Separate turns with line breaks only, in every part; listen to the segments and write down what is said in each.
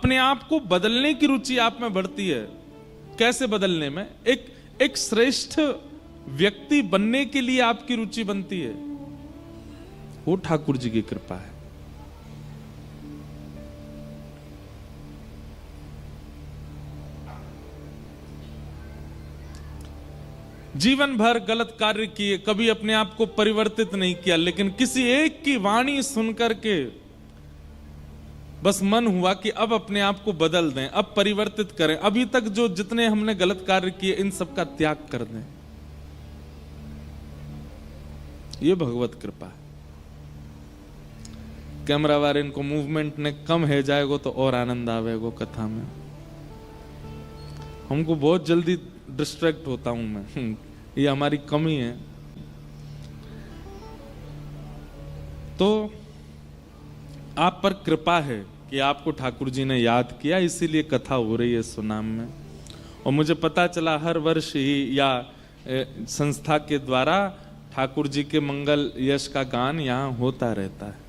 अपने आप को बदलने की रुचि आप में बढ़ती है। कैसे बदलने में? एक श्रेष्ठ व्यक्ति बनने के लिए आपकी रुचि बनती है। वो ठाकुर जी की कृपा है। जीवन भर गलत कार्य किए, कभी अपने आप को परिवर्तित नहीं किया, लेकिन किसी एक की वाणी सुनकर के बस मन हुआ कि अब अपने आप को बदल दें, अब परिवर्तित करें, अभी तक जो जितने हमने गलत कार्य किए इन सब का त्याग कर दें। ये भगवत कृपा है। कैमरा वाले इनको मूवमेंट ने कम है जाएगो तो और आनंद आवेगो कथा में। हमको बहुत जल्दी डिस्ट्रैक्ट होता हूं मैं, ये हमारी कमी है। तो आप पर कृपा है कि आपको ठाकुर जी ने याद किया, इसीलिए कथा हो रही है सुनाम में। और मुझे पता चला हर वर्ष ही या संस्था के द्वारा ठाकुर जी के मंगल यश का गान यहां होता रहता है।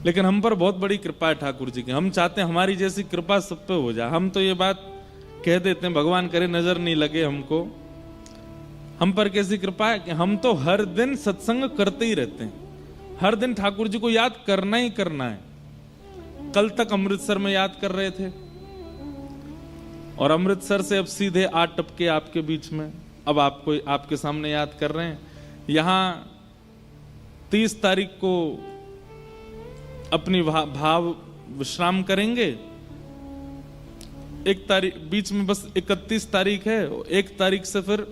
लेकिन हम पर बहुत बड़ी कृपा है ठाकुर जी की। हम चाहते हैं हमारी जैसी कृपा सब पे हो जाए। हम तो ये बात कह देते हैं भगवान करे नजर नहीं लगे हमको। हम पर कैसी कृपा है कि हम तो हर दिन सत्संग करते ही रहते हैं, हर दिन ठाकुर जी को याद करना ही करना है। कल तक अमृतसर में याद कर रहे थे और अमृतसर से अब सीधे 8 टपके आपके बीच में, अब आपको आपके सामने याद कर रहे हैं। यहां 30 तारीख को अपनी भाव विश्राम करेंगे। 1 तारीख बीच में बस 31 तारीख है, 1 तारीख से फिर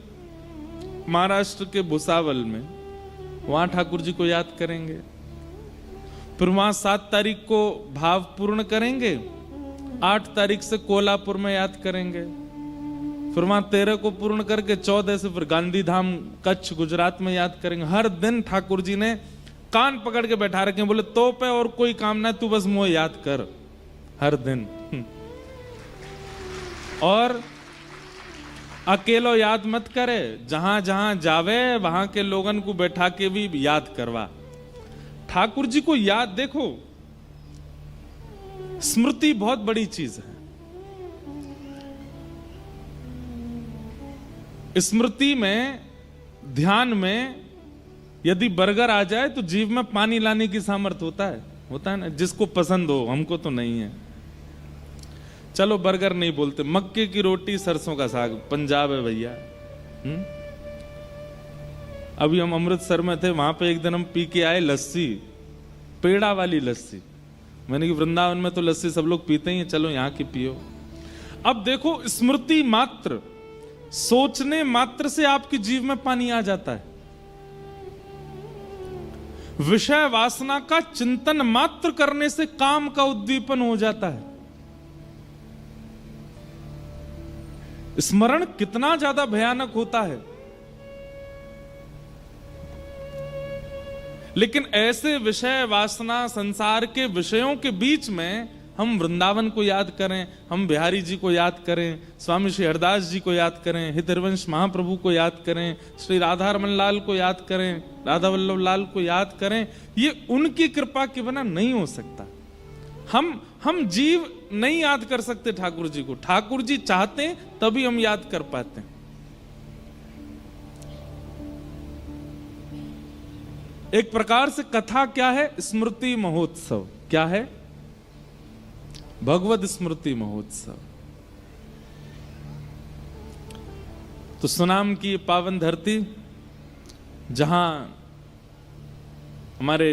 महाराष्ट्र के भुसावल में वहां ठाकुर जी को याद करेंगे। फिर वहां 7 तारीख को भाव पूर्ण करेंगे, 8 तारीख से कोल्हापुर में याद करेंगे, फिर वहां 13 को पूर्ण करके 14 से फिर गांधीधाम कच्छ गुजरात में याद करेंगे। हर दिन ठाकुर जी ने कान पकड़ के बैठा रखे, बोले तो पे और कोई काम ना, तू बस मुझे याद कर हर दिन। और अकेलो याद मत करे, जहां जहां जावे वहां के लोगन को बैठा के भी याद करवा। ठाकुर जी को याद, देखो स्मृति बहुत बड़ी चीज है। स्मृति में, ध्यान में यदि बर्गर आ जाए तो जीव में पानी लाने की सामर्थ्य होता है ना, जिसको पसंद हो, हमको तो नहीं है। चलो बर्गर नहीं बोलते, मक्के की रोटी सरसों का साग, पंजाब है भैया। अभी हम अमृतसर में थे, वहां पे एक दिन हम पी के आए लस्सी, पेड़ा वाली लस्सी। मैंने कि वृंदावन में तो लस्सी सब लोग पीते ही हैं, चलो यहां की पियो। अब देखो स्मृति मात्र, सोचने मात्र से आपकी जीव में पानी आ जाता है। विषय वासना का चिंतन मात्र करने से काम का उद्दीपन हो जाता है। स्मरण कितना ज्यादा भयानक होता है। लेकिन ऐसे विषय वासना संसार के विषयों के बीच में हम वृंदावन को याद करें, हम बिहारी जी को याद करें, स्वामी श्री हरदास जी को याद करें, हितरवंश महाप्रभु को याद करें, श्री राधा रमन लाल को याद करें, राधा वल्लभ लाल को याद करें, ये उनकी कृपा के बिना नहीं हो सकता। हम जीव नहीं याद कर सकते ठाकुर जी को। ठाकुर जी चाहते हैं तभी हम याद कर पाते हैं। एक प्रकार से कथा क्या है? स्मृति महोत्सव। क्या है? भगवत स्मृति महोत्सव। तो सुनाम की पावन धरती, जहां हमारे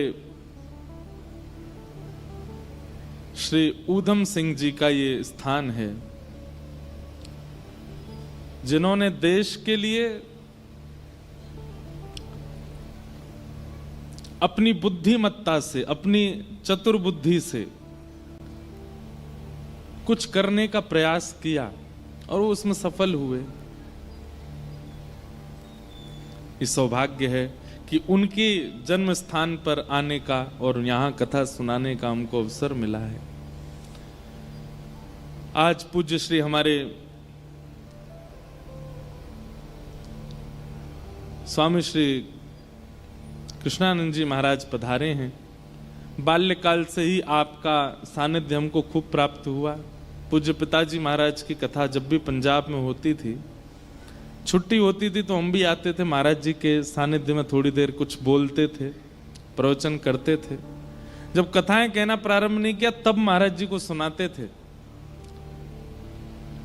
श्री ऊधम सिंह जी का ये स्थान है, जिन्होंने देश के लिए अपनी बुद्धिमत्ता से, अपनी चतुर बुद्धि से कुछ करने का प्रयास किया और वो उसमें सफल हुए। इस सौभाग्य है कि उनके जन्म स्थान पर आने का और यहां कथा सुनाने का हमको अवसर मिला है। आज पूज्य श्री हमारे स्वामी श्री कृष्णानंद जी महाराज पधारे हैं। बाल्यकाल से ही आपका सानिध्य हमको खूब प्राप्त हुआ। पूज्य पिताजी महाराज की कथा जब भी पंजाब में होती थी, छुट्टी होती थी, तो हम भी आते थे महाराज जी के सानिध्य में, थोड़ी देर कुछ बोलते थे, प्रवचन करते थे। जब कथाएं कहना प्रारंभ नहीं किया तब महाराज जी को सुनाते थे।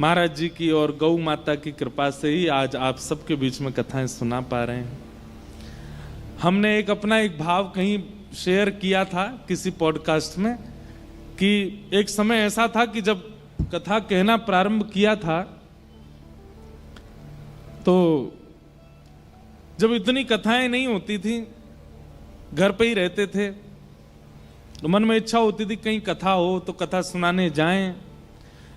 महाराज जी की और गौ माता की कृपा से ही आज आप सबके बीच में कथाएं सुना पा रहे हैं। हमने अपना एक भाव कहीं शेयर किया था किसी पॉडकास्ट में कि एक समय ऐसा था कि जब कथा कहना प्रारंभ किया था तो जब इतनी कथाएं नहीं होती थी, घर पे ही रहते थे, तो मन में इच्छा होती थी कहीं कथा हो तो कथा सुनाने जाएं,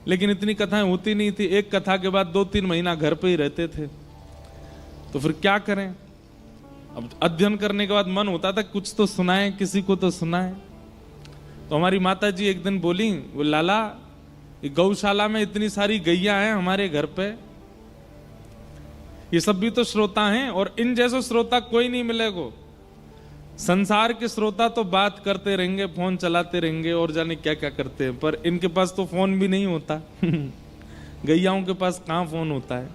लेकिन इतनी कथाएं होती नहीं थी। एक कथा के बाद 2-3 महीना घर पे ही रहते थे, तो फिर क्या करें। अब अध्ययन करने के बाद मन होता था कुछ तो सुनाएं, किसी को तो सुनाएं। तो हमारी माता जी एक दिन बोली, वो लाला, गौशाला में इतनी सारी गैया हैं हमारे घर पे, ये सब भी तो श्रोता हैं, और इन जैसे श्रोता कोई नहीं मिलेगा। संसार के श्रोता तो बात करते रहेंगे, फोन चलाते रहेंगे और जाने क्या क्या करते हैं, पर इनके पास तो फोन भी नहीं होता। गैयाओं के पास कहाँ फोन होता है,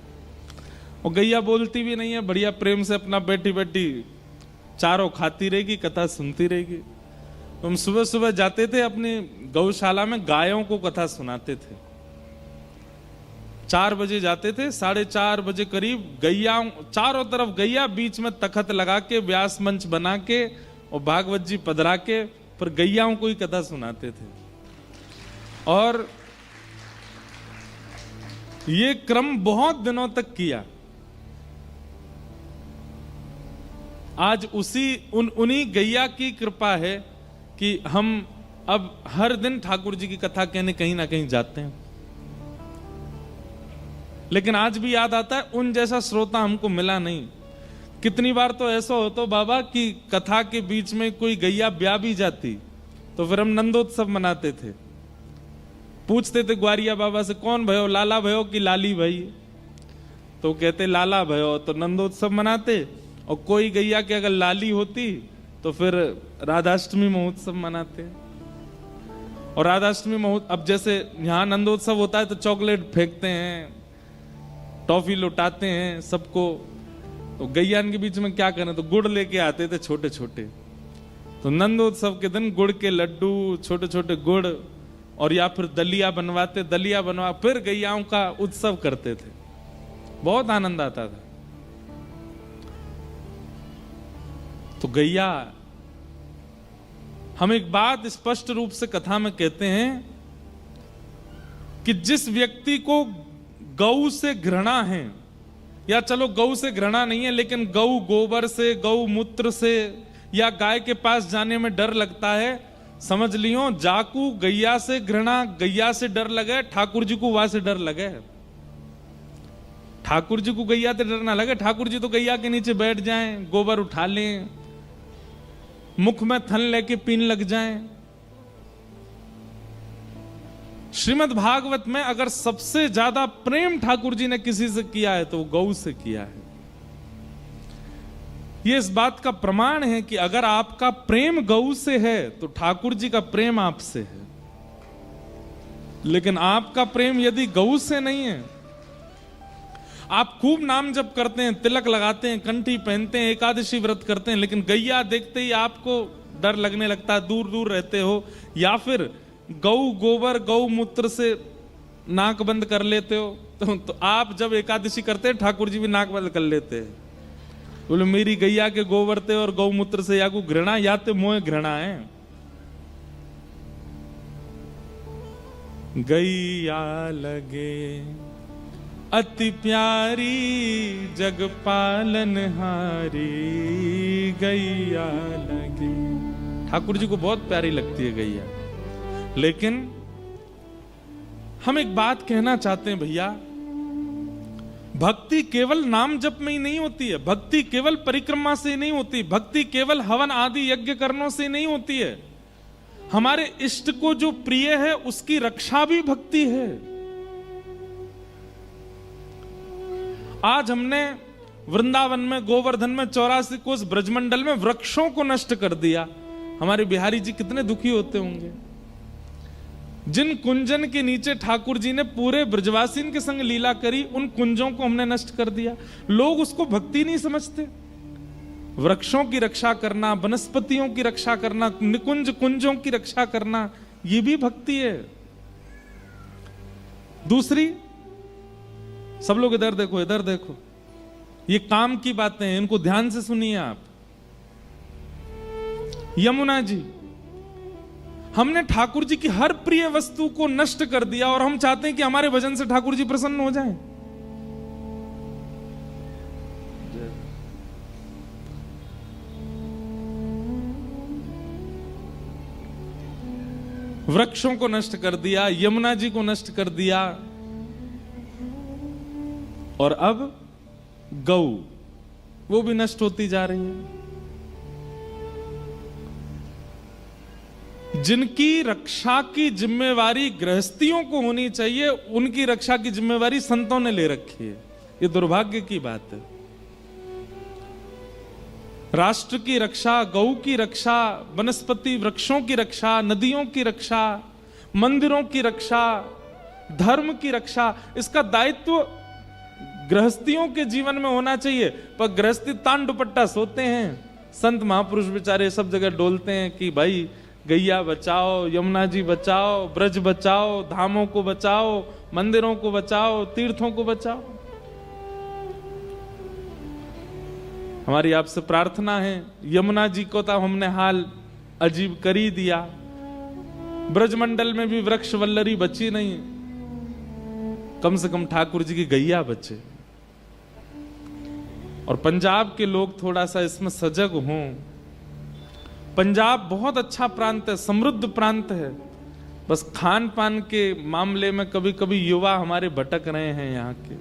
और गैया बोलती भी नहीं है, बढ़िया प्रेम से अपना बैठी बैठी चारों खाती रहेगी, कथा सुनती रहेगी। तो हम सुबह सुबह जाते थे अपनी गौशाला में, गायों को कथा सुनाते थे। 4 बजे जाते थे, 4:30 बजे करीब गैया, चारों तरफ गैया, बीच में तखत लगा के, व्यास मंच बना के और भागवत जी पधरा के, पर गैयाओं को ही कथा सुनाते थे। और ये क्रम बहुत दिनों तक किया। आज उन्हीं गैया की कृपा है कि हम अब हर दिन ठाकुर जी की कथा कहने कहीं ना कहीं जाते हैं। लेकिन आज भी याद आता है उन जैसा श्रोता हमको मिला नहीं। कितनी बार तो ऐसा होता बाबा कि कथा के बीच में कोई गैया ब्याह भी जाती, तो फिर हम नंदोत्सव मनाते थे। पूछते थे ग्वारिया बाबा से, कौन भयो, लाला भयो कि लाली भाई? तो कहते लाला भयो, तो नंदोत्सव मनाते। और कोई गैया की अगर लाली होती तो फिर राधाष्टमी महोत्सव मनाते। और राधाष्टमी महोत्सव, अब जैसे यहाँ नंदोत्सव होता है तो चॉकलेट फेंकते हैं, टॉफी लुटाते हैं सबको। तो गैयान के बीच में क्या करें, तो गुड़ लेके आते थे छोटे छोटे। तो नंदोत्सव के दिन गुड़ के लड्डू, छोटे छोटे गुड़, और या फिर दलिया बनवाते, दलिया बनवा फिर गैयाओं का उत्सव करते थे। बहुत आनंद आता था। तो गैया, हम एक बात स्पष्ट रूप से कथा में कहते हैं कि जिस व्यक्ति को गौ से घृणा है, या चलो गौ से घृणा नहीं है, लेकिन गौ गोबर से, गौ मूत्र से या गाय के पास जाने में डर लगता है, समझ लियो जाकू गैया से घृणा, गैया से डर लगे, ठाकुर जी को वहां से डर लगे। ठाकुर जी को गैया से डर ना लगे। ठाकुर जी तो गैया के नीचे बैठ जाएं, गोबर उठा लें, मुख में थन लेके पीन लग जाएं। श्रीमद् भागवत में अगर सबसे ज्यादा प्रेम ठाकुर जी ने किसी से किया है तो वो गौ से किया है। ये इस बात का प्रमाण है कि अगर आपका प्रेम गौ से है तो ठाकुर जी का प्रेम आपसे है। लेकिन आपका प्रेम यदि गौ से नहीं है, आप खूब नाम जप करते हैं, तिलक लगाते हैं, कंठी पहनते हैं, एकादशी व्रत करते हैं, लेकिन गैया देखते ही आपको डर लगने लगता है, दूर दूर रहते हो, या फिर गौ गोबर गौ मूत्र से नाक बंद कर लेते हो, तो आप जब एकादशी करते हैं ठाकुर जी भी नाक बंद कर लेते हैं। बोले मेरी गैया के गोबर ते और गौ मूत्र से या को घृणा, या तो मोह घृणा है। गैया लगे अति प्यारी जग पालन हारी, गैया लगे। ठाकुर जी को बहुत प्यारी लगती है गैया। लेकिन हम एक बात कहना चाहते हैं भैया, भक्ति केवल नाम जप में ही नहीं होती है, भक्ति केवल परिक्रमा से नहीं होती, भक्ति केवल हवन आदि यज्ञ करनों से नहीं होती है। हमारे इष्ट को जो प्रिय है उसकी रक्षा भी भक्ति है। आज हमने वृंदावन में, गोवर्धन में, 84 कोस ब्रजमंडल में वृक्षों को नष्ट कर दिया, हमारे बिहारी जी कितने दुखी होते होंगे। जिन कुंजन के नीचे ठाकुर जी ने पूरे ब्रजवासीन के संग लीला करी, उन कुंजों को हमने नष्ट कर दिया। लोग उसको भक्ति नहीं समझते। वृक्षों की रक्षा करना, वनस्पतियों की रक्षा करना, निकुंज कुंजों की रक्षा करना, ये भी भक्ति है। दूसरी, सब लोग इधर देखो, इधर देखो, ये काम की बातें हैं, इनको ध्यान से सुनिए आप। यमुना जी, हमने ठाकुर जी की हर प्रिय वस्तु को नष्ट कर दिया और हम चाहते हैं कि हमारे भजन से ठाकुर जी प्रसन्न हो जाएं। वृक्षों को नष्ट कर दिया, यमुना जी को नष्ट कर दिया, और अब गौ, वो भी नष्ट होती जा रही है। जिनकी रक्षा की जिम्मेवारी गृहस्थियों को होनी चाहिए, उनकी रक्षा की जिम्मेवारी संतों ने ले रखी है। ये दुर्भाग्य की बात है। राष्ट्र की रक्षा, गौ की रक्षा, वनस्पति वृक्षों की रक्षा, नदियों की रक्षा, मंदिरों की रक्षा, धर्म की रक्षा, इसका दायित्व गृहस्थियों के जीवन में होना चाहिए। पर गृहस्थी तान दुपट्टा सोते हैं। संत महापुरुष बेचारे सब जगह डोलते हैं कि भाई गैया बचाओ, यमुना जी बचाओ, ब्रज बचाओ, धामों को बचाओ, मंदिरों को बचाओ, तीर्थों को बचाओ। हमारी आपसे प्रार्थना है, यमुना जी को तो हमने हाल अजीब कर ही दिया। ब्रजमंडल में भी वृक्ष वल्लरी बची नहीं, कम से कम ठाकुर जी की गैया बचे। और पंजाब के लोग थोड़ा सा इसमें सजग हों। पंजाब बहुत अच्छा प्रांत है, समृद्ध प्रांत है, बस खान पान के मामले में कभी कभी युवा हमारे भटक रहे हैं, यहाँ के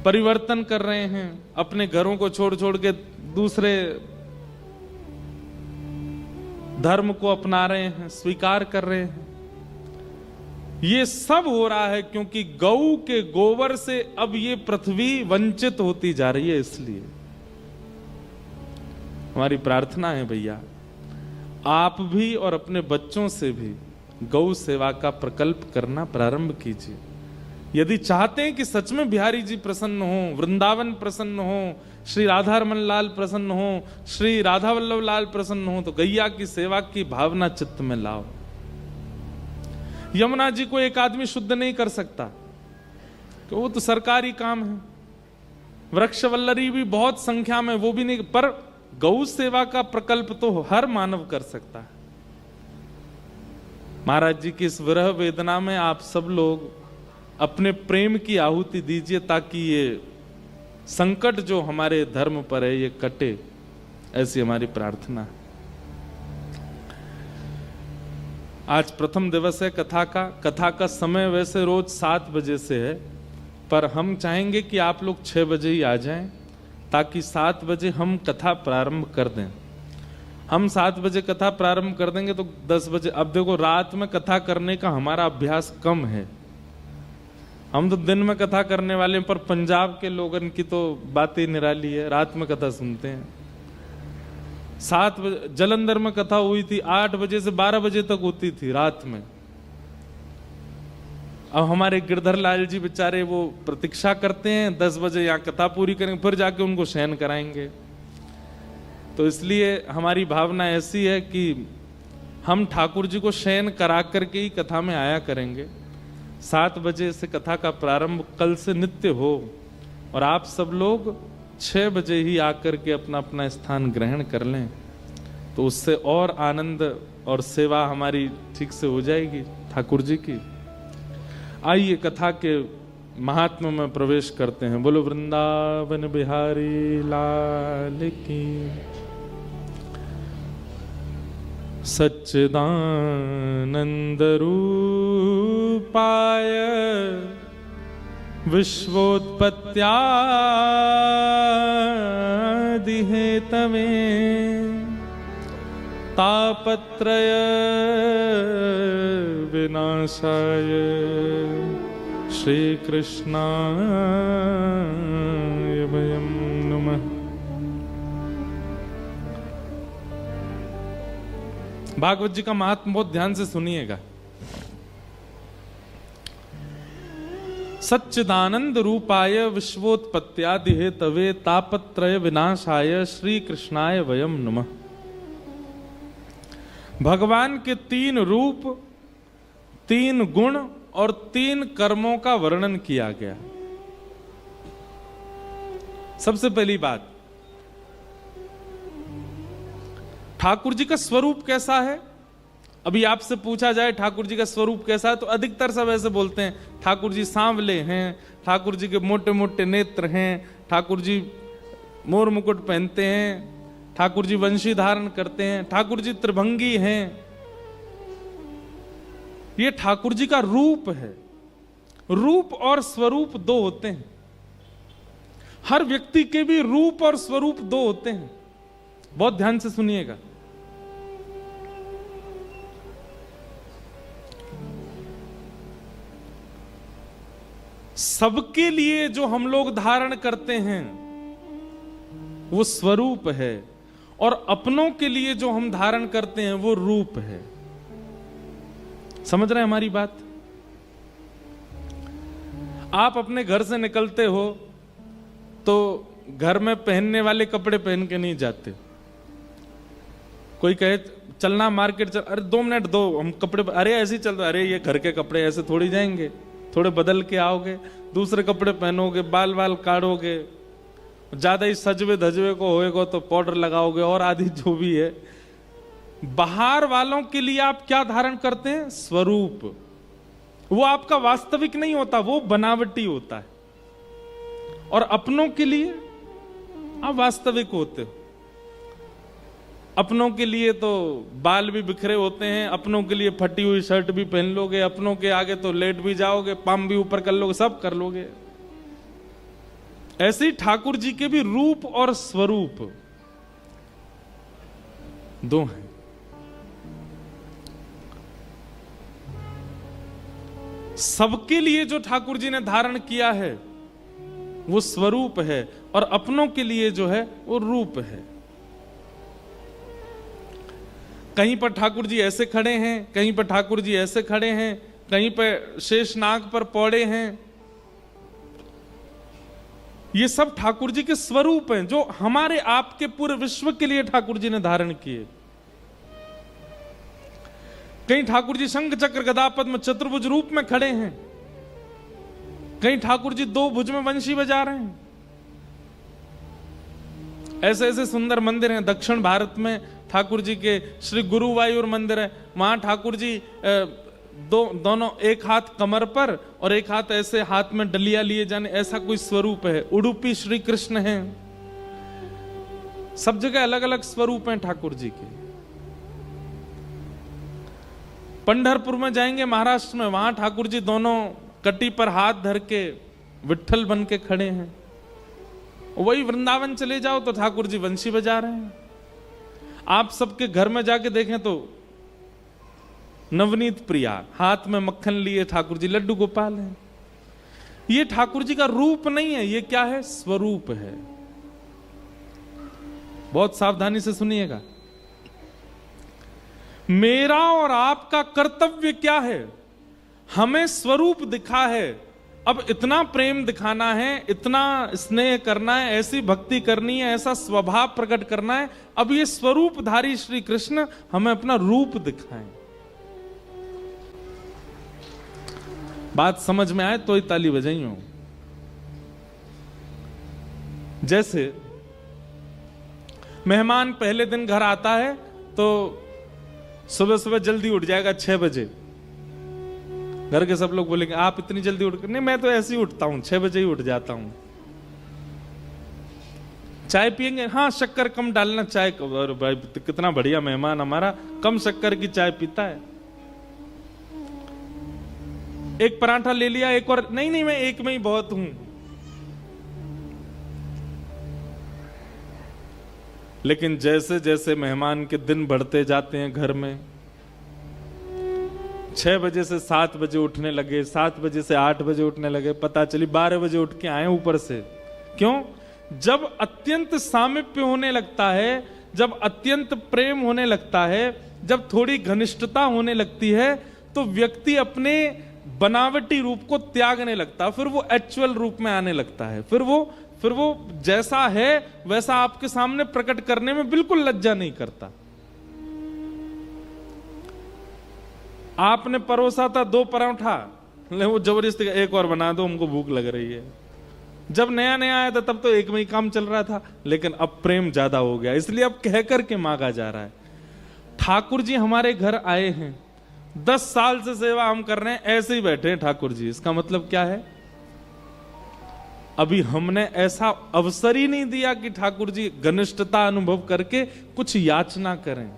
परिवर्तन कर रहे हैं, अपने घरों को छोड़ छोड़ के दूसरे धर्म को अपना रहे हैं, स्वीकार कर रहे हैं। ये सब हो रहा है क्योंकि गौ के गोबर से अब ये पृथ्वी वंचित होती जा रही है। इसलिए हमारी प्रार्थना है भैया, आप भी और अपने बच्चों से भी गौ सेवा का प्रकल्प करना प्रारंभ कीजिए। यदि चाहते हैं कि सच में बिहारी जी प्रसन्न हो, वृंदावन प्रसन्न हो, श्री राधा रमन लाल प्रसन्न हो, श्री राधा वल्लभ लाल प्रसन्न हो, तो गैया की सेवा की भावना चित्त में लाओ। यमुना जी को एक आदमी शुद्ध नहीं कर सकता, तो वो तो सरकारी काम है। वृक्ष वल्लरी भी बहुत संख्या में, वो भी नहीं, पर गौ सेवा का प्रकल्प तो हर मानव कर सकता है। महाराज जी की इस विरह वेदना में आप सब लोग अपने प्रेम की आहुति दीजिए, ताकि ये संकट जो हमारे धर्म पर है ये कटे, ऐसी हमारी प्रार्थना है। आज प्रथम दिवस है कथा का। कथा का समय वैसे रोज 7 बजे से है, पर हम चाहेंगे कि आप लोग 6 बजे ही आ जाएं, ताकि 7 बजे हम कथा प्रारंभ कर दें। हम 7 बजे कथा प्रारंभ कर देंगे तो 10 बजे, अब देखो रात में कथा करने का हमारा अभ्यास कम है। हम तो दिन में कथा करने वाले हैं, पर पंजाब के लोगों की तो बात ही निराली है, रात में कथा सुनते हैं। 7 बजे जलंधर में कथा हुई थी, 8 बजे से 12 बजे तक होती थी रात में। अब हमारे गिरधर लाल जी बेचारे वो प्रतीक्षा करते हैं 10 बजे यहाँ कथा पूरी करेंगे, फिर जाके उनको शयन कराएंगे। तो इसलिए हमारी भावना ऐसी है कि हम ठाकुर जी को शयन करा करके ही कथा में आया करेंगे। 7 बजे से कथा का प्रारंभ कल से नित्य हो, और आप सब लोग 6 बजे ही आकर के अपना अपना स्थान ग्रहण कर लें, तो उससे और आनंद और सेवा हमारी ठीक से हो जाएगी ठाकुर जी की। आइए कथा के महात्मा में प्रवेश करते हैं। बोलो वृंदावन बिहारी लाल की। सच्चिदानंद रूपाय विश्वोत्पत्त्यादि हेतवे तापत्रय विनाशाय श्री कृष्णाय वयं नमः। भागवत जी का महात्म बहुत ध्यान से सुनिएगा। सच्चिदानंद रूपाय विश्वोत्पत्त्यादि हेतवे तापत्रय विनाशाय श्री कृष्णाय वयम नमः। भगवान के 3 रूप, 3 गुण और 3 कर्मों का वर्णन किया गया। सबसे पहली बात, ठाकुर जी का स्वरूप कैसा है। अभी आपसे पूछा जाए ठाकुर जी का स्वरूप कैसा है, तो अधिकतर सब ऐसे बोलते हैं ठाकुर जी सांवले हैं, ठाकुर जी के मोटे मोटे नेत्र हैं, ठाकुर जी मोर मुकुट पहनते हैं, ठाकुर जी वंशी धारण करते हैं, ठाकुर जी त्रिभंगी हैं। ये ठाकुर जी का रूप है। रूप और स्वरूप 2 होते हैं। हर व्यक्ति के भी रूप और स्वरूप 2 होते हैं। बहुत ध्यान से सुनिएगा। सबके लिए जो हम लोग धारण करते हैं वो स्वरूप है, और अपनों के लिए जो हम धारण करते हैं वो रूप है। समझ रहे हैं हमारी बात। आप अपने घर से निकलते हो तो घर में पहनने वाले कपड़े पहन के नहीं जाते। कोई कहे चलना मार्केट चल, अरे 2 मिनट दो, हम कपड़े, अरे ऐसे ही चल रहा, अरे ये घर के कपड़े ऐसे थोड़ी जाएंगे, थोड़े बदल के आओगे, दूसरे कपड़े पहनोगे, बाल बाल काटोगे, ज्यादा ही सजवे धजवे को होएगा तो पाउडर लगाओगे और आदि जो भी है। बाहर वालों के लिए आप क्या धारण करते हैं? स्वरूप। वो आपका वास्तविक नहीं होता, वो बनावटी होता है। और अपनों के लिए आप वास्तविक होते हो। अपनों के लिए तो बाल भी बिखरे होते हैं, अपनों के लिए फटी हुई शर्ट भी पहन लोगे, अपनों के आगे तो लेट भी जाओगे, पाम भी ऊपर कर लोगे, सब कर लोगे। ऐसे ही ठाकुर जी के भी रूप और स्वरूप 2 हैं। सबके लिए जो ठाकुर जी ने धारण किया है वो स्वरूप है, और अपनों के लिए जो है वो रूप है। कहीं पर ठाकुर जी ऐसे खड़े हैं, कहीं पर ठाकुर जी ऐसे खड़े हैं, कहीं पर शेषनाग पर पौड़े हैं। ये सब ठाकुर जी के स्वरूप हैं जो हमारे आपके पूरे विश्व के लिए ठाकुर जी ने धारण किए। कहीं ठाकुर जी शंख चक्र गदा पद्म चतुर्भुज रूप में खड़े हैं, कहीं ठाकुर जी 2 भुज में वंशी बजा रहे हैं। ऐसे ऐसे सुंदर मंदिर हैं। दक्षिण भारत में ठाकुर जी के श्री गुरुवायूर मंदिर है, वहां ठाकुर जी दोनों एक हाथ कमर पर और एक हाथ ऐसे हाथ में डलिया लिए जाने, ऐसा कोई स्वरूप है। उडुपी श्री कृष्ण हैं। सब जगह अलग अलग स्वरूप हैं ठाकुर जी के। पंढरपुर में जाएंगे महाराष्ट्र में, वहां ठाकुर जी दोनों कटी पर हाथ धर के विट्ठल बन के खड़े हैं। वही वृंदावन चले जाओ तो ठाकुर जी वंशी बजा रहे हैं। आप सबके घर में जाके देखें तो नवनीत प्रिया हाथ में मक्खन लिए ठाकुर जी लड्डू गोपाल हैं। ये ठाकुर जी का रूप नहीं है, ये क्या है? स्वरूप है। बहुत सावधानी से सुनिएगा। मेरा और आपका कर्तव्य क्या है? हमें स्वरूप दिखा है, अब इतना प्रेम दिखाना है, इतना स्नेह करना है, ऐसी भक्ति करनी है, ऐसा स्वभाव प्रकट करना है। अब ये स्वरूपधारी श्री कृष्ण हमें अपना रूप दिखाएं। बात समझ में आए तो ही ताली बजाइयो। जैसे मेहमान पहले दिन घर आता है तो सुबह सुबह जल्दी उठ जाएगा 6 बजे। घर के सब लोग बोलेंगे आप इतनी जल्दी उठ कर? नहीं, मैं तो ऐसे ही उठता हूं, 6 बजे ही उठ जाता हूं। चाय पियेंगे? हाँ, शक्कर कम डालना चाय। और भाई कितना बढ़िया मेहमान हमारा, कम शक्कर की चाय पीता है। एक पराठा ले लिया, एक और? नहीं नहीं, मैं एक में ही बहुत हूं। लेकिन जैसे जैसे मेहमान के दिन बढ़ते जाते हैं घर में, 6 बजे से 7 बजे उठने लगे, 7 बजे से 8 बजे उठने लगे, पता चली 12 बजे उठ के आए ऊपर से। क्यों? जब अत्यंत सामीप्य होने लगता है, जब अत्यंत प्रेम होने लगता है, जब थोड़ी घनिष्ठता होने लगती है तो व्यक्ति अपने बनावटी रूप को त्यागने लगता, फिर वो एक्चुअल रूप में आने लगता है, फिर वो जैसा है वैसा आपके सामने प्रकट करने में बिल्कुल लज्जा नहीं करता। आपने परोसा था 2 पराठा, ले वो जबरदस्ती एक और बना दो, हमको भूख लग रही है। जब नया नया आया था तब तो एक में ही काम चल रहा था, लेकिन अब प्रेम ज्यादा हो गया, इसलिए अब कह करके मांगा जा रहा है। ठाकुर जी हमारे घर आए हैं, 10 साल से सेवा हम कर रहे हैं, ऐसे ही बैठे हैं ठाकुर जी। इसका मतलब क्या है? अभी हमने ऐसा अवसर ही नहीं दिया कि ठाकुर जी घनिष्ठता अनुभव करके कुछ याचना करें।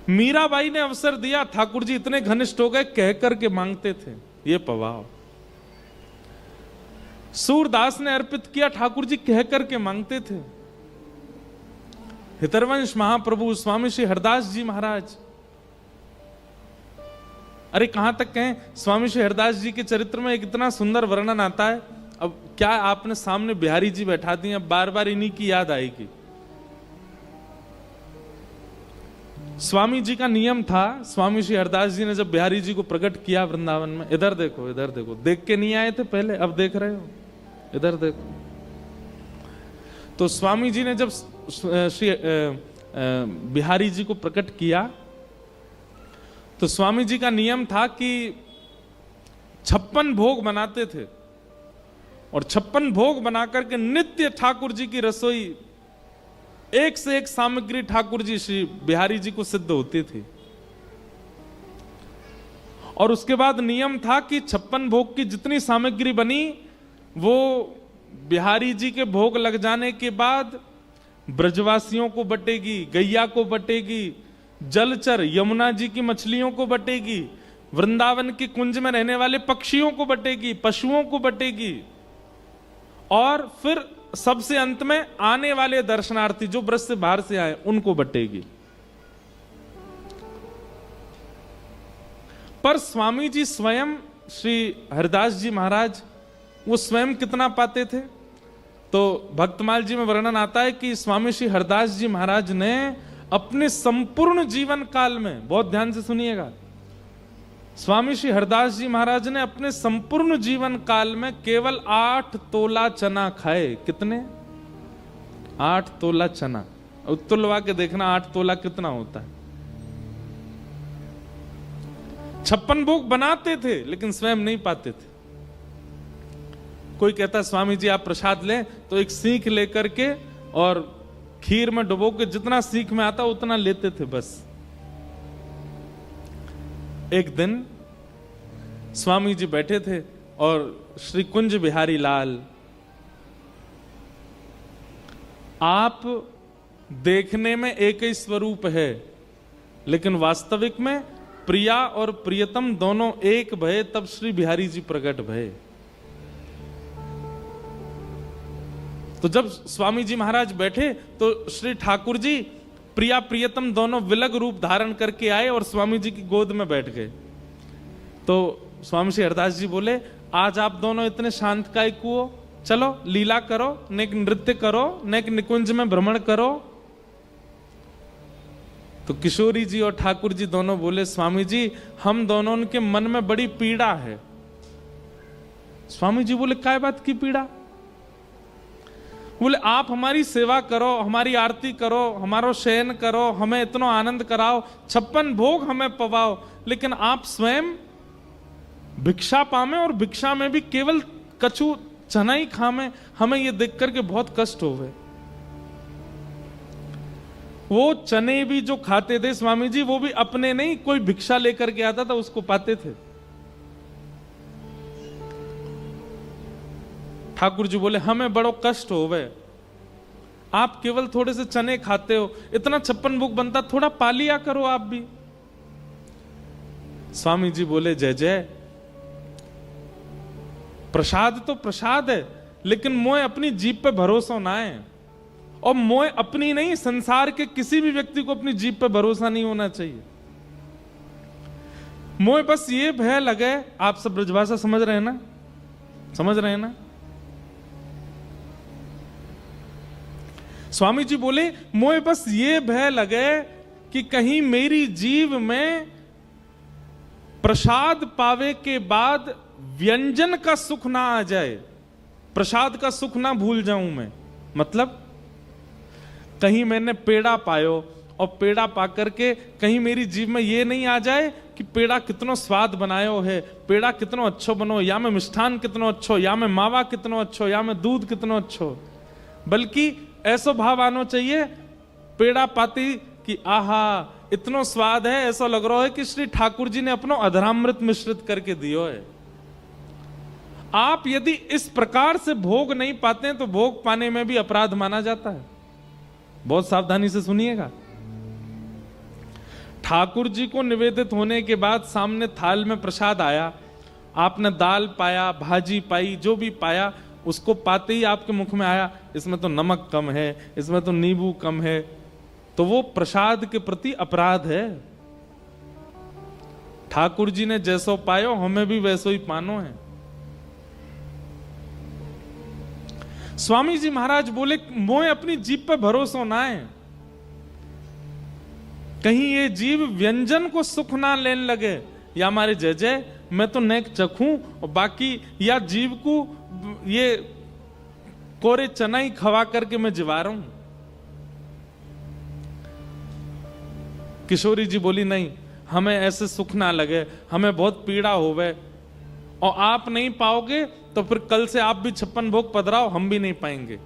मीराबाई ने अवसर दिया, ठाकुर जी इतने घनिष्ठ हो गए, कह करके मांगते थे, ये पवाव। सूरदास ने अर्पित किया, ठाकुर जी कह करके मांगते थे। हितरवंश महाप्रभु स्वामी श्री हरदास जी महाराज, अरे कहां तक कहें, स्वामी श्री हरदास जी के चरित्र में एक इतना सुंदर वर्णन आता है। अब क्या आपने सामने बिहारी जी बैठा दिए, अब बार बार इन्हीं की याद आएगी। स्वामी जी का नियम था, स्वामी श्री हरदास जी ने जब बिहारी जी को प्रकट किया वृंदावन में, इधर देखो इधर देखो, देख के नहीं आए थे पहले, अब देख रहे हो, इधर देखो। तो स्वामी जी ने जब श्री बिहारी जी को प्रकट किया तो स्वामी जी का नियम था कि 56 भोग बनाते थे, और 56 भोग बनाकर के नित्य ठाकुर जी की रसोई, एक से एक सामग्री ठाकुर जी श्री बिहारी जी को सिद्ध होती थी। और उसके बाद नियम था कि 56 भोग की जितनी सामग्री बनी वो बिहारी जी के भोग लग जाने के बाद ब्रजवासियों को बटेगी, गैया को बटेगी, जलचर यमुना जी की मछलियों को बटेगी, वृंदावन के कुंज में रहने वाले पक्षियों को बटेगी, पशुओं को बटेगी, और फिर सबसे अंत में आने वाले दर्शनार्थी जो ब्रज से बाहर से आए उनको बटेगी। पर स्वामी जी स्वयं श्री हरदास जी महाराज वो स्वयं कितना पाते थे? तो भक्तमाल जी में वर्णन आता है कि स्वामी श्री हरदास जी महाराज ने अपने संपूर्ण जीवन काल में, बहुत ध्यान से सुनिएगा, स्वामी श्री हरदास जी महाराज ने अपने संपूर्ण जीवन काल में केवल 8 तोला चना खाए। कितने? 8 तोला चना। तुलवा के देखना 8 तोला कितना होता है। 56 भोग बनाते थे लेकिन स्वयं नहीं पाते थे। कोई कहता स्वामी जी आप प्रसाद लें, तो एक सीख लेकर के और खीर में डुबो के जितना सीख में आता उतना लेते थे बस। एक दिन स्वामी जी बैठे थे और श्री कुंज बिहारी लाल, आप देखने में एक ही स्वरूप है लेकिन वास्तविक में प्रिया और प्रियतम दोनों एक भय, तब श्री बिहारी जी प्रकट भय। तो जब स्वामी जी महाराज बैठे तो श्री ठाकुर जी प्रिया प्रियतम दोनों विलग रूप धारण करके आए और स्वामी जी की गोद में बैठ गए। तो स्वामी श्री हरदास जी बोले, आज आप दोनों इतने शांत काय को, चलो लीला करो, नेक नृत्य करो, नेक निकुंज में भ्रमण करो। तो किशोरी जी और ठाकुर जी दोनों बोले, स्वामी जी हम दोनों के मन में बड़ी पीड़ा है। स्वामी जी बोले, काय बात की पीड़ा? बोले, आप हमारी सेवा करो, हमारी आरती करो, हमारो शयन करो, हमें इतना आनंद कराओ, 56 भोग हमें पवाओ, लेकिन आप स्वयं भिक्षा पामे और भिक्षा में भी केवल कछु चना ही खामे, हमें ये देख करके बहुत कष्ट होवे। वो चने भी जो खाते थे स्वामी जी, वो भी अपने नहीं, कोई भिक्षा लेकर के आता था उसको पाते थे। ठाकुर जी बोले, हमें बड़ो कष्ट होवे, आप केवल थोड़े से चने खाते हो, इतना 56 भोग बनता, थोड़ा पा लिया करो आप भी। स्वामी जी बोले, जय जय, प्रसाद तो प्रसाद है, लेकिन मोए अपनी जीभ पे भरोसा ना है, और मोए अपनी नहीं, संसार के किसी भी व्यक्ति को अपनी जीभ पे भरोसा नहीं होना चाहिए। मोए बस ये भय लगे, आप सब ब्रजभाषा समझ रहे हैं ना, समझ रहे हैं ना? स्वामी जी बोले, मोए बस ये भय लगे कि कहीं मेरी जीव में प्रसाद पावे के बाद व्यंजन का सुख ना आ जाए, प्रसाद का सुख ना भूल जाऊं मैं। मतलब कहीं मैंने पेड़ा पायो और पेड़ा पा करके कहीं मेरी जीव में ये नहीं आ जाए कि पेड़ा कितनो स्वाद बनायो है, पेड़ा कितनो अच्छो बनो, या मैं मिष्ठान कितनो अच्छो, या मैं मावा कितनो अच्छो, या मैं दूध कितनो अच्छो। बल्कि ऐसा भाव आना चाहिए पेड़ा पाती कि आहा इतनो स्वाद है, ऐसा लग रहा है कि श्री ठाकुर जी ने अपनो अधरामृत मिश्रित करके दियो है। आप यदि इस प्रकार से भोग नहीं पाते हैं तो भोग पाने में भी अपराध माना जाता है। बहुत सावधानी से सुनिएगा। ठाकुर जी को निवेदित होने के बाद सामने थाल में प्रसाद आया, आपने दाल पाया, भाजी पाई, जो भी पाया, उसको पाते ही आपके मुख में आया इसमें तो नमक कम है, इसमें तो नींबू कम है, तो वो प्रसाद के प्रति अपराध है। ठाकुर जी ने जैसो पायो हमें भी वैसो ही पानो है। स्वामी जी महाराज बोले मोए अपनी जीभ पे भरोसा ना है, कहीं ये जीव व्यंजन को सुख ना लेने लगे, या हमारे जय जय मैं तो नेक चखूं और बाकी, या जीव को ये कोरे चना ही खवा करके मैं जिवा रहा हूं। किशोरी जी बोली नहीं, हमें ऐसे सुख ना लगे, हमें बहुत पीड़ा होवे, और आप नहीं पाओगे तो फिर कल से आप भी 56 भोग पधराओ, हम भी नहीं पाएंगे।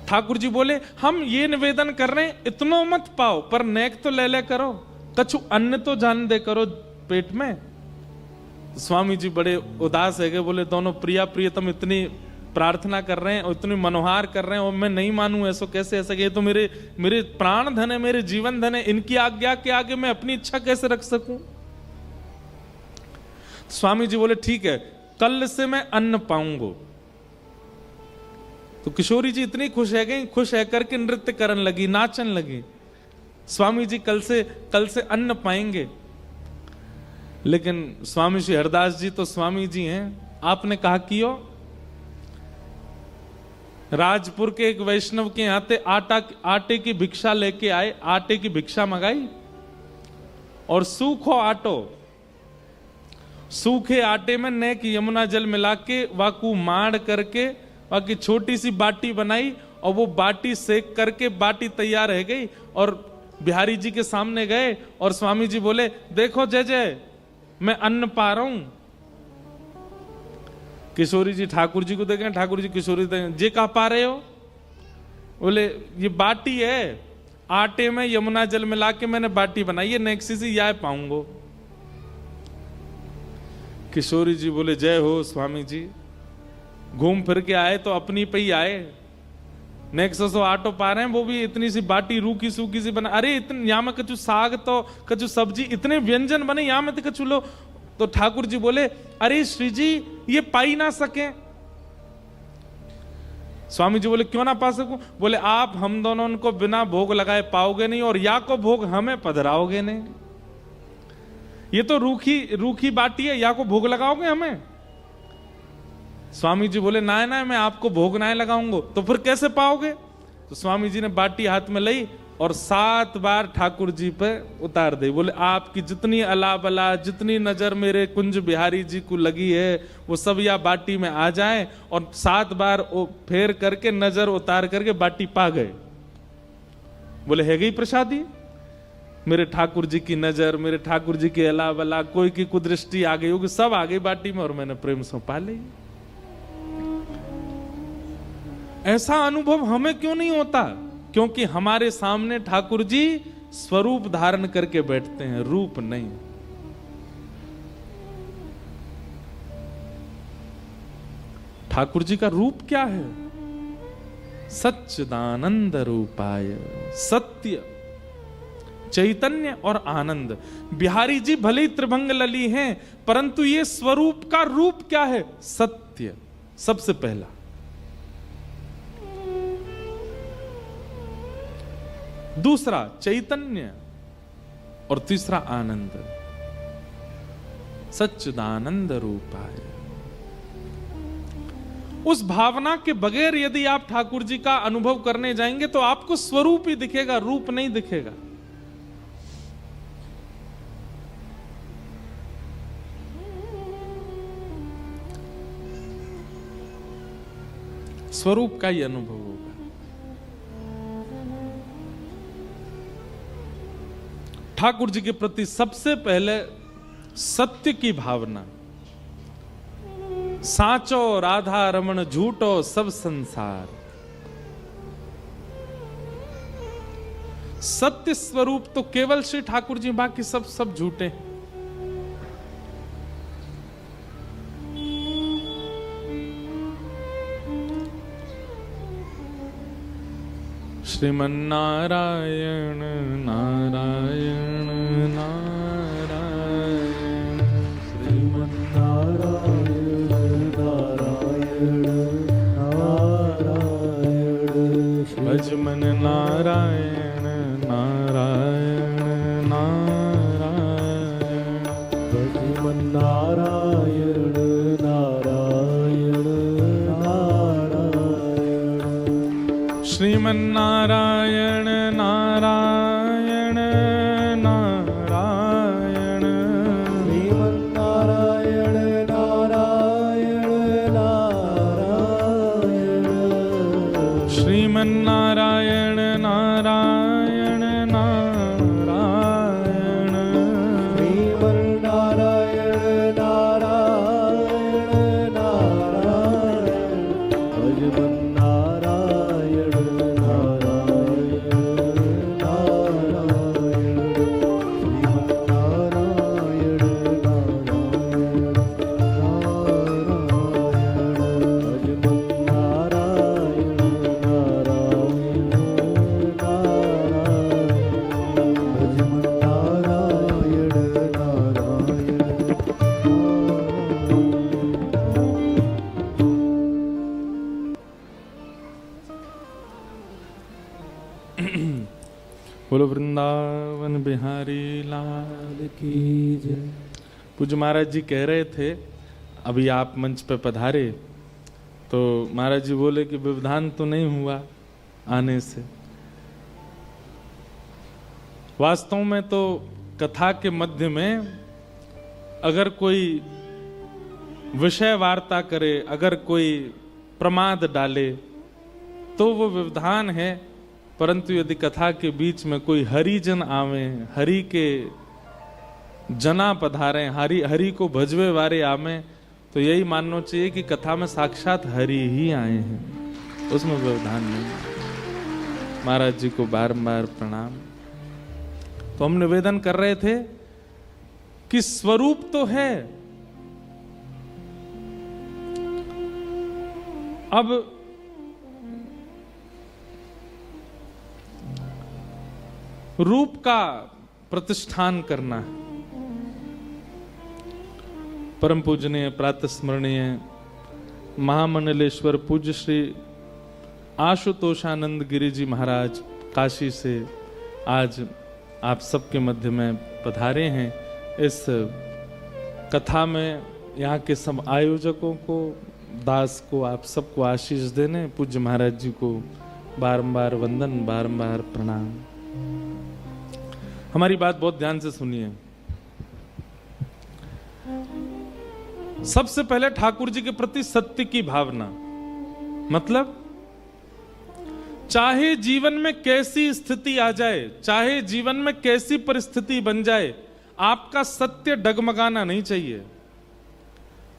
ठाकुर जी बोले हम ये निवेदन कर रहे हैं, इतनो मत पाओ पर नेक तो ले ले करो, कछु अन्न तो जान दे करो पेट में। स्वामी जी बड़े उदास है, बोले दोनों प्रिया प्रियतम इतनी प्रार्थना कर रहे हैं और इतनी मनोहार कर रहे हैं और मैं नहीं मानूं, ऐसा कैसे, ऐसा ये तो मेरे प्राण धन है, मेरे जीवन धन है, इनकी आज्ञा के आगे मैं अपनी इच्छा कैसे रख सकूं। स्वामी जी बोले ठीक है, कल से मैं अन्न पाऊंगा। तो किशोरी जी इतनी खुश है गई, खुश है करके नृत्य करने लगी, नाचन लगी। स्वामी जी कल से अन्न पाएंगे। लेकिन स्वामी श्री हरदास जी तो स्वामी जी हैं, आपने कहा कियो, राजपुर के एक वैष्णव के यहाँ आटे की भिक्षा लेके आए, आटे की भिक्षा मंगाई और सूखो आटो, सूखे आटे में नेक यमुना जल मिला के वाकू माड़ करके बाकी छोटी सी बाटी बनाई और वो बाटी सेक करके बाटी तैयार रह गई। और बिहारी जी के सामने गए और स्वामी जी बोले देखो जय जय मैं अन्न पा रहा हूं। किशोरी जी ठाकुर जी को देखें, ठाकुर जी किशोरी देखें, जे कहा पा रहे हो? बोले ये बाटी है, आटे में यमुना जल मिला के मैंने बाटी बनाई है, नेक्सी से यह पाऊंगो। किशोरी जी बोले जय हो स्वामी जी, घूम फिर के आए तो अपनी पे ही आए, नेक्सो आटो पा रहे हैं, वो भी इतनी सी बाटी रूखी सूखी सी बना। अरे इतने यहाँ में कछु साग तो कछु सब्जी, इतने व्यंजन बने यहाँ में तो कछु लो। तो ठाकुर जी बोले अरे श्री जी ये पा ही ना सके। स्वामी जी बोले क्यों ना पा सकूं? बोले आप हम दोनों उनको बिना भोग लगाए पाओगे नहीं और या को भोग हमें पधराओगे नहीं। ये तो रूखी बाटी है, या को भोग लगाओगे हमें? स्वामी जी बोले ना ना मैं आपको भोग ना लगाऊंगा। तो फिर कैसे पाओगे? तो स्वामी जी ने बाटी हाथ में ली और 7 बार ठाकुर जी पे उतार दी। बोले आपकी जितनी अला बला, जितनी नजर मेरे कुंज बिहारी जी को लगी है वो सब या बाटी में आ जाए। और 7 बार वो फेर करके नजर उतार करके बाटी पा गए। बोले है गई प्रसादी, मेरे ठाकुर जी की नजर, मेरे ठाकुर जी की अला बला, कोई की कुदृष्टि आ गई होगी, सब आ गई बाटी में और मैंने प्रेम से पा ली। ऐसा अनुभव हमें क्यों नहीं होता? क्योंकि हमारे सामने ठाकुर जी स्वरूप धारण करके बैठते हैं, रूप नहीं। ठाकुर जी का रूप क्या है? सच्चिदानंद रूपाय, सत्य, चैतन्य और आनंद। बिहारी जी भले ही त्रिभंग लली हैं, परंतु ये स्वरूप का रूप क्या है? सत्य सबसे पहला। दूसरा चैतन्य और तीसरा आनंद। सच्चिदानंद रूपाय। उस भावना के बगैर यदि आप ठाकुर जी का अनुभव करने जाएंगे तो आपको स्वरूप ही दिखेगा, रूप नहीं दिखेगा। स्वरूप का ही अनुभव होगा। ठाकुर जी के प्रति सबसे पहले सत्य की भावना, साचो राधा रमण झूठो सब संसार। सत्य स्वरूप तो केवल श्री ठाकुर जी, बाकी सब झूठे। श्रीमन नारायण नारायण नारायण,
श्रीमन नारायण नारायण नारायण,
भजमन नारायण नारायण नारायण,
भजमन नारायण नारायण नारायण,
श्रीमन नारायण नारायण नारायण,
श्रीमन नारायण नारायण नारायण,
श्रीमन नारायण नारायण नारायण,
श्रीमन नारायण नारायण नारायण, भजमन नारायण नारायण नारायण, श्रीमन नारायण नारायण नारायण, भजमन नारायण नारायण नारायण, भजमन नारायण नारायण।
बोलो वृंदावन बिहारी लाल
की जय।
पूज्य महाराज जी कह रहे थे, अभी आप मंच पे पधारे तो महाराज जी बोले कि व्यवधान तो नहीं हुआ आने से। वास्तव में तो कथा के मध्य में अगर कोई विषय वार्ता करे, अगर कोई प्रमाद डाले तो वो व्यवधान है, परंतु यदि कथा के बीच में कोई हरिजन आवे, हरि के जना पधारे, हरि को भजवे वारे आवे, तो यही मानना चाहिए कि कथा में साक्षात हरि ही आए हैं, उसमें व्यवधान नहीं। महाराज जी को बारंबार प्रणाम। तो हम निवेदन कर रहे थे कि स्वरूप तो है, अब रूप का प्रतिष्ठान करना है। परम पूजनीय प्रातः स्मरणीय महामंडलेश्वर पूज्य श्री आशुतोषानंद गिरि जी महाराज काशी से आज आप सबके मध्य में पधारे हैं। इस कथा में यहाँ के सब आयोजकों को, दास को, आप सबको आशीष देने, पूज्य महाराज जी को बारंबार वंदन, बारंबार प्रणाम। हमारी बात बहुत ध्यान से सुनिए। सबसे पहले ठाकुर जी के प्रति सत्य की भावना, मतलब चाहे जीवन में कैसी स्थिति आ जाए, चाहे जीवन में कैसी परिस्थिति बन जाए, आपका सत्य डगमगाना नहीं चाहिए।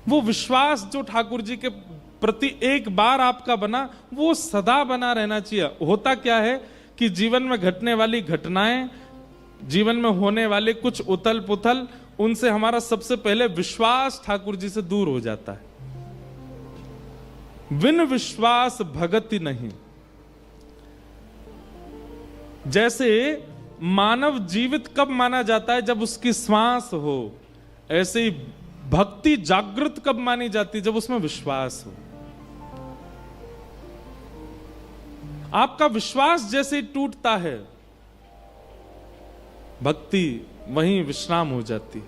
वो विश्वास जो ठाकुर जी के प्रति एक बार आपका बना, वो सदा बना रहना चाहिए। होता क्या है कि जीवन में घटने वाली घटनाएं, जीवन में होने वाले कुछ उथल पुथल, उनसे हमारा सबसे पहले विश्वास ठाकुर जी से दूर हो जाता है। बिन विश्वास भगति नहीं। जैसे मानव जीवित कब माना जाता है? जब उसकी श्वास हो। ऐसे ही भक्ति जागृत कब मानी जाती है? जब उसमें विश्वास हो। आपका विश्वास जैसे ही टूटता है, भक्ति वहीं विश्राम हो जाती है।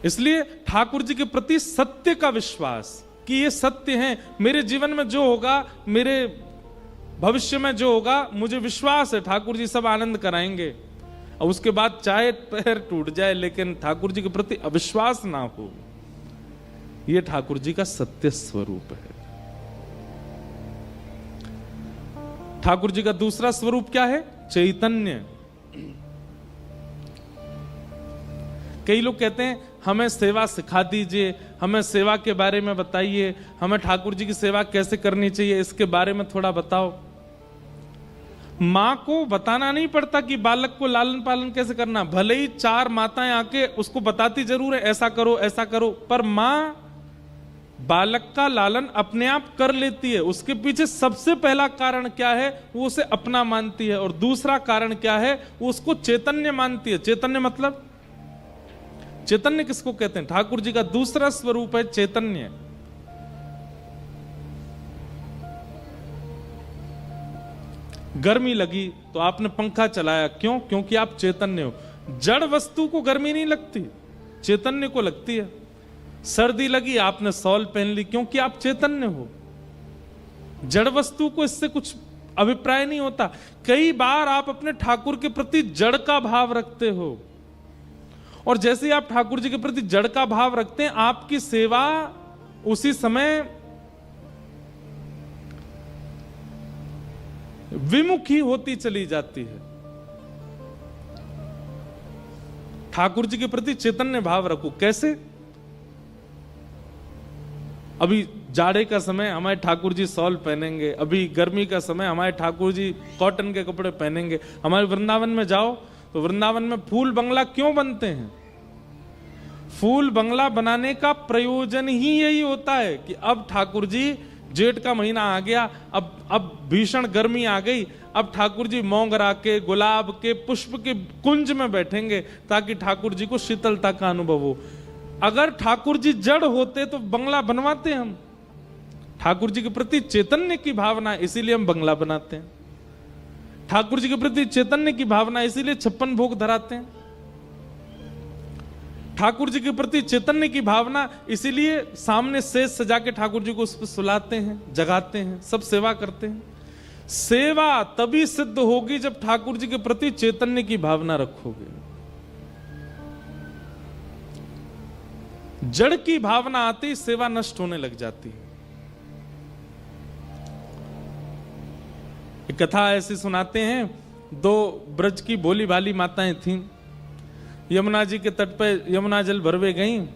इसलिए ठाकुर जी के प्रति सत्य का विश्वास, कि ये सत्य है, मेरे जीवन में जो होगा, मेरे भविष्य में जो होगा, मुझे विश्वास है ठाकुर जी सब आनंद कराएंगे। और उसके बाद चाहे पैर टूट जाए लेकिन ठाकुर जी के प्रति अविश्वास ना हो, यह ठाकुर जी का सत्य स्वरूप है। ठाकुर जी का दूसरा स्वरूप क्या है? चैतन्य। कई लोग कहते हैं हमें सेवा सिखा दीजिए, हमें सेवा के बारे में बताइए, हमें ठाकुर जी की सेवा कैसे करनी चाहिए इसके बारे में थोड़ा बताओ। मां को बताना नहीं पड़ता कि बालक को लालन पालन कैसे करना, भले ही 4 माताएं आके उसको बताती जरूर है ऐसा करो ऐसा करो, पर मां बालक का लालन अपने आप कर लेती है। उसके पीछे सबसे पहला कारण क्या है? वो उसे अपना मानती है। और दूसरा कारण क्या है? वो उसको चैतन्य मानती है। चैतन्य मतलब, चैतन्य किसको कहते हैं? ठाकुर जी का दूसरा स्वरूप है चैतन्य। गर्मी लगी तो आपने पंखा चलाया, क्यों? क्योंकि आप चैतन्य हो। जड़ वस्तु को गर्मी नहीं लगती, चैतन्य को लगती है। सर्दी लगी आपने शॉल पहन ली, क्योंकि आप चैतन्य हो। जड़ वस्तु को इससे कुछ अभिप्राय नहीं होता। कई बार आप अपने ठाकुर के प्रति जड़ का भाव रखते हो, और जैसे आप ठाकुर जी के प्रति जड़ का भाव रखते हैं, आपकी सेवा उसी समय विमुखी होती चली जाती है। ठाकुर जी के प्रति चैतन्य भाव रखो। कैसे? अभी जाड़े का समय हमारे ठाकुर जी शॉल पहनेंगे, अभी गर्मी का समय हमारे ठाकुर जी कॉटन के कपड़े पहनेंगे। हमारे वृंदावन में जाओ तो वृंदावन में फूल बंगला क्यों बनते हैं? फूल बंगला बनाने का प्रयोजन ही यही होता है कि अब ठाकुर जी, जेठ का महीना आ गया, अब भीषण गर्मी आ गई, अब ठाकुर जी मोगरा के, गुलाब के, पुष्प के कुंज में बैठेंगे ताकि ठाकुर जी को शीतलता का अनुभव हो। अगर ठाकुर जी जड़ होते तो बंगला बनवाते हम। ठाकुर जी के प्रति चैतन्य की भावना, इसीलिए हम बंगला बनाते हैं। ठाकुर जी के प्रति चैतन्य की भावना, इसीलिए 56 भोग धराते हैं। ठाकुर जी के प्रति चैतन्य की भावना, इसीलिए सामने सेज सजा के ठाकुर जी को उस पर सुलाते हैं, जगाते हैं, सब सेवा करते हैं। सेवा तभी सिद्ध होगी जब ठाकुर जी के प्रति चैतन्य की भावना रखोगे। जड़ की भावना आती ही सेवा नष्ट होने लग जाती है। एक कथा ऐसी सुनाते हैं, 2 ब्रज की भोली भाली माताएं थीं। यमुना जी के तट पे यमुना जल भरवे गईं,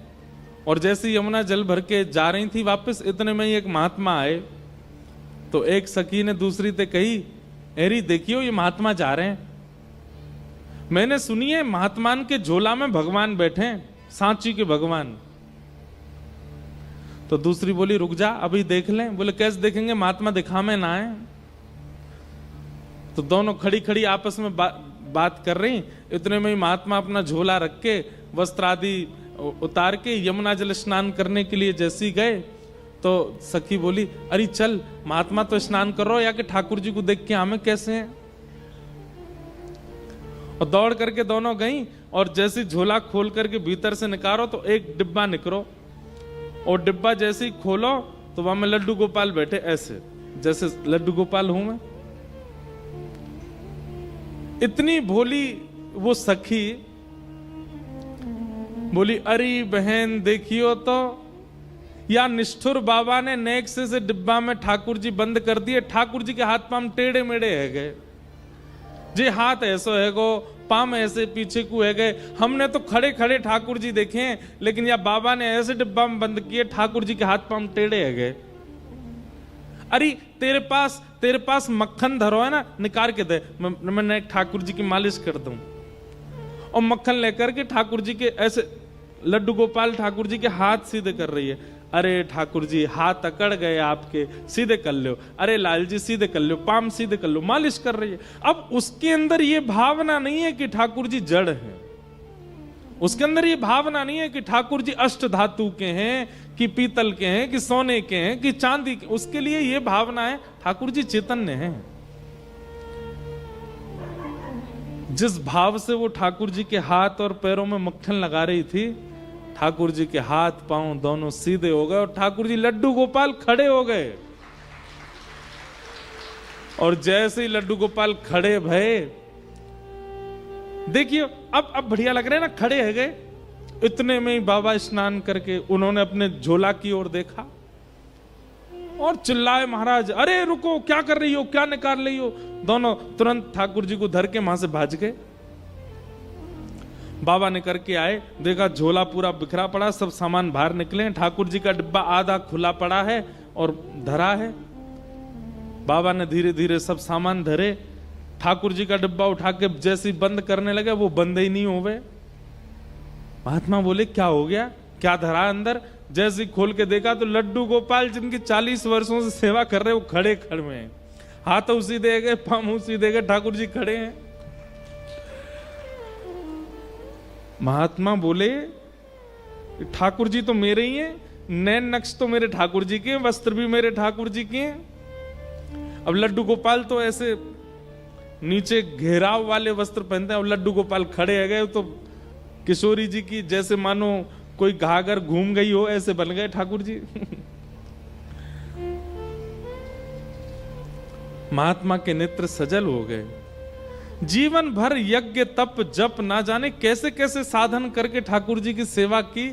और जैसे यमुना जल भर के जा रही थी वापस, इतने में ही एक महात्मा आए। तो एक सखी ने दूसरी से कही, एरी देखियो ये महात्मा जा रहे हैं, मैंने सुनी है महात्मान के झोला में भगवान बैठे, सांची के भगवान। तो दूसरी बोली रुक जा अभी देख लें। बोले कैसे देखेंगे, महात्मा दिखावे ना आए। तो दोनों खड़ी खड़ी आपस में बात कर रही। इतने में ही महात्मा अपना झोला रख के, वस्त्र आदि उतार के यमुना जल स्नान करने के लिए जैसी गए, तो सखी बोली अरे चल, महात्मा तो स्नान कर रहा हो, या कि ठाकुर जी को देख के हमें कैसे हैं। और दौड़ करके दोनों गई, और जैसे झोला खोल करके भीतर से निकालो तो एक डिब्बा निकलो, और डिब्बा जैसे ही खोलो तो वहां में लड्डू गोपाल बैठे, ऐसे जैसे लड्डू गोपाल हूं मैं। इतनी भोली वो सखी बोली अरे बहन देखियो तो, या निष्ठुर बाबा ने नेक से डिब्बा में ठाकुर जी बंद कर दिए। ठाकुर जी के हाथ पांव टेढ़े मेढ़े है गए जी, हाथ ऐसो है गो, पाम ऐसे पीछे को है गए। हमने तो खड़े खड़े ठाकुर जी देखे हैं, लेकिन या बाबा ने ऐसे डिब्बा में बंद किए, ठाकुर जी के हाथ पांव टेढ़े है गए। अरे तेरे पास मक्खन धरो है ना, निकाल के दे, मैं ठाकुर जी की मालिश कर दूं। और मक्खन लेकर के ठाकुर जी के ऐसे, लड्डू गोपाल ठाकुर जी के हाथ सीधे कर रही है। अरे ठाकुर जी हाथ अकड़ गए आपके, सीधे कर लो। अरे लाल जी सीधे कर लो, पाम सीधे कर लो, मालिश कर रही है। अब उसके अंदर ये भावना नहीं है कि ठाकुर जी जड़ है, उसके अंदर ये भावना नहीं है कि ठाकुर जी अष्ट धातु के हैं, कि पीतल के हैं, कि सोने के हैं, कि चांदी के। उसके लिए ये भावना है ठाकुर जी चैतन्य हैं। जिस भाव से वो ठाकुर जी के हाथ और पैरों में मक्खन लगा रही थी, ठाकुर जी के हाथ पांव दोनों सीधे हो गए और ठाकुर जी लड्डू गोपाल खड़े हो गए। और जैसे ही लड्डू गोपाल खड़े भये, देखिए अब बढ़िया लग रहे हैं ना, खड़े है गए। इतने में ही बाबा स्नान करके उन्होंने अपने झोला की ओर देखा और चिल्लाए, महाराज अरे रुको, क्या कर रही हो, क्या निकाल रही हो। दोनों तुरंत ठाकुर जी को धर के वहां से भाग गए। बाबा ने करके आए, देखा झोला पूरा बिखरा पड़ा, सब सामान बाहर निकले। ठाकुर जी का डिब्बा आधा खुला पड़ा है और धरा है। बाबा ने धीरे धीरे सब सामान धरे। ठाकुर जी का डिब्बा उठा के जैसे बंद करने लगे, वो बंद ही नहीं हो गए। महात्मा बोले क्या हो गया, क्या धरा अंदर। जैसे खोल के देखा तो लड्डू गोपाल जिनकी 40 वर्षों से सेवा कर रहे, वो खड़े खड़े हैं, हाथ उसी दे गए, पांव उसी दे गए, ठाकुर जी खड़े हैं। महात्मा बोले ठाकुर जी तो मेरे ही हैं, नैन नक्श तो मेरे ठाकुर जी के, वस्त्र भी मेरे ठाकुर जी के हैं। अब लड्डू गोपाल तो ऐसे नीचे घेराव वाले वस्त्र पहनते हैं, और लड्डू गोपाल खड़े है गए तो किशोरी जी की जैसे मानो कोई घाघर घूम गई हो, ऐसे बन गए ठाकुर जी। महात्मा के नेत्र सजल हो गए। जीवन भर यज्ञ तप जप ना जाने कैसे कैसे साधन करके ठाकुर जी की सेवा की,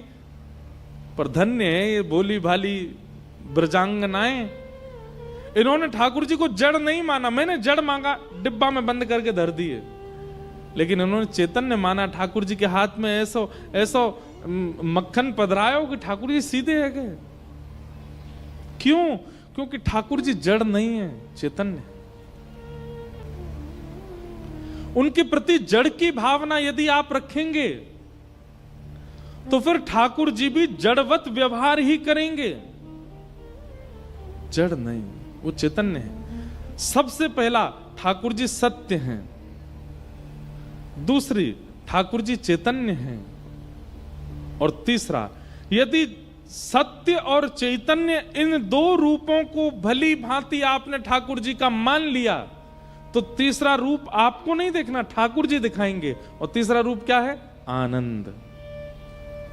पर धन्य है ये भोली भाली ब्रजांगनाएं। इन्होंने ठाकुर जी को जड़ नहीं माना। मैंने जड़ मांगा, डिब्बा में बंद करके धर दिए, लेकिन इन्होंने चैतन्य माना। ठाकुर जी के हाथ में ऐसो ऐसो मक्खन पधराया हो कि ठाकुर जी सीधे है गए। क्यों? क्योंकि ठाकुर जी जड़ नहीं है, चैतन्य। उनके प्रति जड़ की भावना यदि आप रखेंगे तो फिर ठाकुर जी भी जड़वत व्यवहार ही करेंगे। जड़ नहीं, वो चैतन्य है। सबसे पहला ठाकुर जी सत्य हैं, दूसरी ठाकुर जी चैतन्य हैं, और तीसरा यदि सत्य और चैतन्य इन दो रूपों को भली भांति आपने ठाकुर जी का मान लिया तो तीसरा रूप आपको नहीं देखना, ठाकुर जी दिखाएंगे। और तीसरा रूप क्या है? आनंद।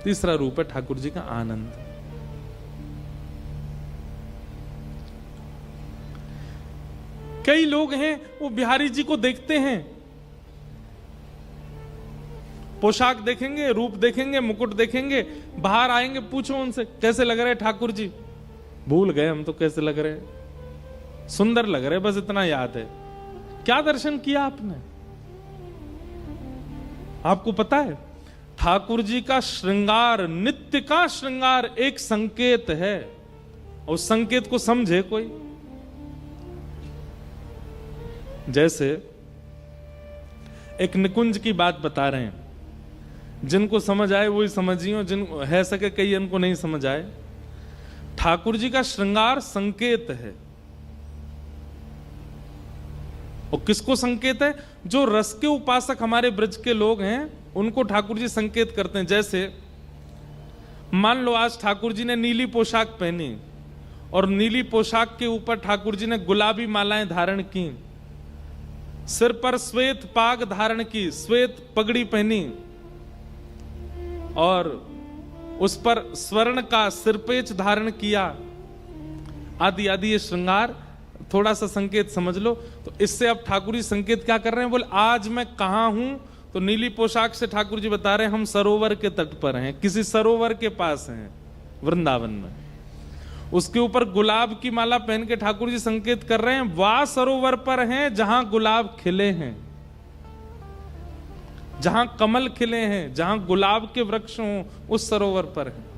तीसरा रूप है ठाकुर जी का आनंद। कई लोग हैं वो बिहारी जी को देखते हैं, पोशाक देखेंगे, रूप देखेंगे, मुकुट देखेंगे, बाहर आएंगे, पूछो उनसे कैसे लग रहे ठाकुर जी, भूल गए हम तो कैसे लग रहे, सुंदर लग रहे, बस इतना याद है। क्या दर्शन किया आपने? आपको पता है ठाकुर जी का श्रृंगार, नित्य का श्रृंगार एक संकेत है, और उस संकेत को समझे कोई। जैसे एक निकुंज की बात बता रहे हैं, जिनको समझ आए वही समझिए, जिनको है सके कई इनको नहीं समझ आए। ठाकुर जी का श्रृंगार संकेत है, और किसको संकेत है? जो रस के उपासक हमारे ब्रज के लोग हैं उनको ठाकुर जी संकेत करते हैं। जैसे मान लो आज ठाकुर जी ने नीली पोशाक पहनी, और नीली पोशाक के ऊपर ठाकुर जी ने गुलाबी मालाएं धारण की, सिर पर श्वेत पाग धारण की, श्वेत पगड़ी पहनी, और उस पर स्वर्ण का सिरपेच धारण किया, आदि आदि ये श्रृंगार। थोड़ा सा संकेत समझ लो। तो इससे अब ठाकुर जी संकेत क्या कर रहे हैं? बोले आज मैं कहां हूं? तो नीली पोशाक से ठाकुर जी बता रहे हैं हम सरोवर के तट पर हैं, किसी सरोवर के पास हैं वृंदावन में। उसके ऊपर गुलाब की माला पहन के ठाकुर जी संकेत कर रहे हैं वह सरोवर पर हैं जहां गुलाब खिले हैं, जहां कमल खिले हैं, जहां गुलाब के वृक्ष हों, उस सरोवर पर हैं।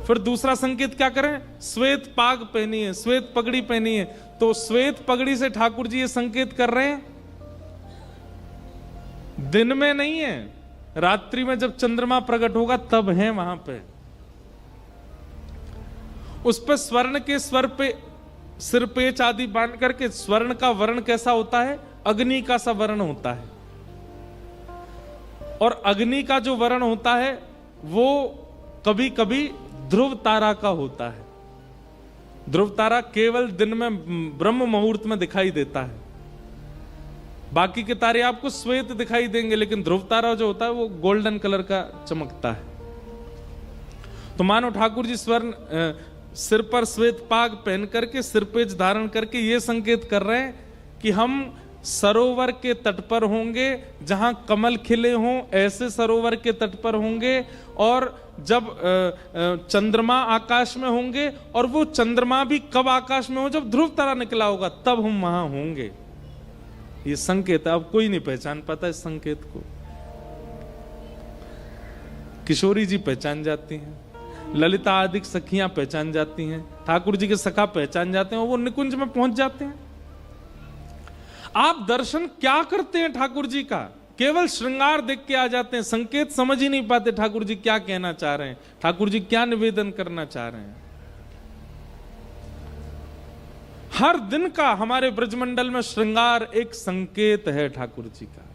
फिर दूसरा संकेत क्या करें? श्वेत पाग पहनी है, श्वेत पगड़ी पहनी है। तो श्वेत पगड़ी से ठाकुर जी ये संकेत कर रहे हैं दिन में नहीं है, रात्रि में जब चंद्रमा प्रकट होगा तब है वहां पे। उस पर स्वर्ण के स्वर पे सिरपेच आदि बांध करके, स्वर्ण का वर्ण कैसा होता है? अग्नि का सा वर्ण होता है, और अग्नि का जो वर्ण होता है वो कभी कभी ध्रुव तारा का होता है। ध्रुव तारा केवल दिन में ब्रह्म मुहूर्त में दिखाई देता है, बाकी के तारे आपको श्वेत दिखाई देंगे, लेकिन ध्रुव तारा जो होता है वो गोल्डन कलर का चमकता है। तो मानो ठाकुर जी स्वर्ण सिर पर श्वेत पाग पहन करके, सिर पेज धारण करके ये संकेत कर रहे हैं कि हम सरोवर के तट पर होंगे, जहां कमल खिले हों ऐसे सरोवर के तट पर होंगे, और जब चंद्रमा आकाश में होंगे, और वो चंद्रमा भी कब आकाश में हो, जब ध्रुव तारा निकला होगा तब हम वहां होंगे। ये संकेत है, अब कोई नहीं पहचान पाता इस संकेत को। किशोरी जी पहचान जाती हैं, ललिता आदि सखियां पहचान जाती हैं, ठाकुर जी के सखा पहचान जाते हैं, वो निकुंज में पहुंच जाते हैं। आप दर्शन क्या करते हैं ठाकुर जी का? केवल श्रृंगार देख के आ जाते हैं, संकेत समझ ही नहीं पाते ठाकुर जी क्या कहना चाह रहे हैं, ठाकुर जी क्या निवेदन करना चाह रहे हैं। हर दिन का हमारे ब्रजमंडल में श्रृंगार एक संकेत है ठाकुर जी का।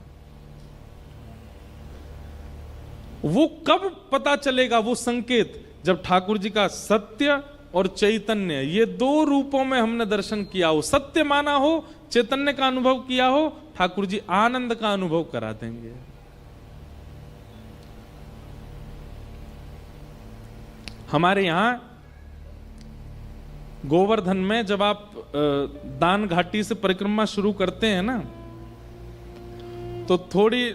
वो कब पता चलेगा वो संकेत? जब ठाकुर जी का सत्य और चैतन्य, ये दो रूपों में हमने दर्शन किया हो, सत्य माना हो, चैतन्य का अनुभव किया हो, ठाकुर जी आनंद का अनुभव करा देंगे। हमारे यहां गोवर्धन में जब आप दान घाटी से परिक्रमा शुरू करते हैं ना, तो थोड़ी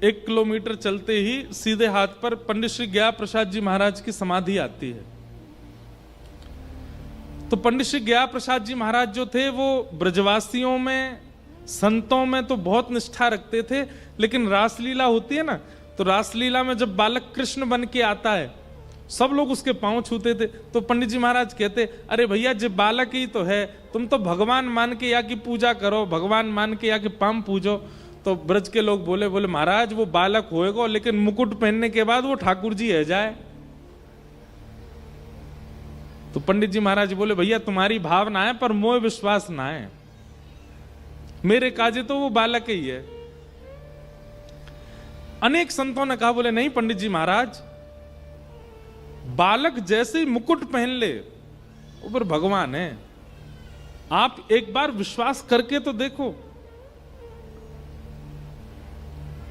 1 किलोमीटर चलते ही सीधे हाथ पर पंडित श्री गया प्रसाद जी महाराज की समाधि आती है। तो पंडित श्री गया प्रसाद जी महाराज जो थे वो ब्रजवासियों में, संतों में तो बहुत निष्ठा रखते थे, लेकिन रासलीला होती है ना, तो रासलीला में जब बालक कृष्ण बन के आता है, सब लोग उसके पांव छूते थे। तो पंडित जी महाराज कहते, अरे भैया जब बालक ही तो है, तुम तो भगवान मान के या की पूजा करो, भगवान मान के या के पांव पूजो। तो ब्रज के लोग बोले महाराज वो बालक होएगा, लेकिन मुकुट पहनने के बाद वो ठाकुर जी है जाए। तो पंडित जी महाराज बोले, भैया तुम्हारी भावना है पर मोह विश्वास ना है, मेरे काजे तो वो बालक ही है। अनेक संतों ने कहा, बोले नहीं पंडित जी महाराज, बालक जैसे ही मुकुट पहन ले ऊपर भगवान है, आप एक बार विश्वास करके तो देखो।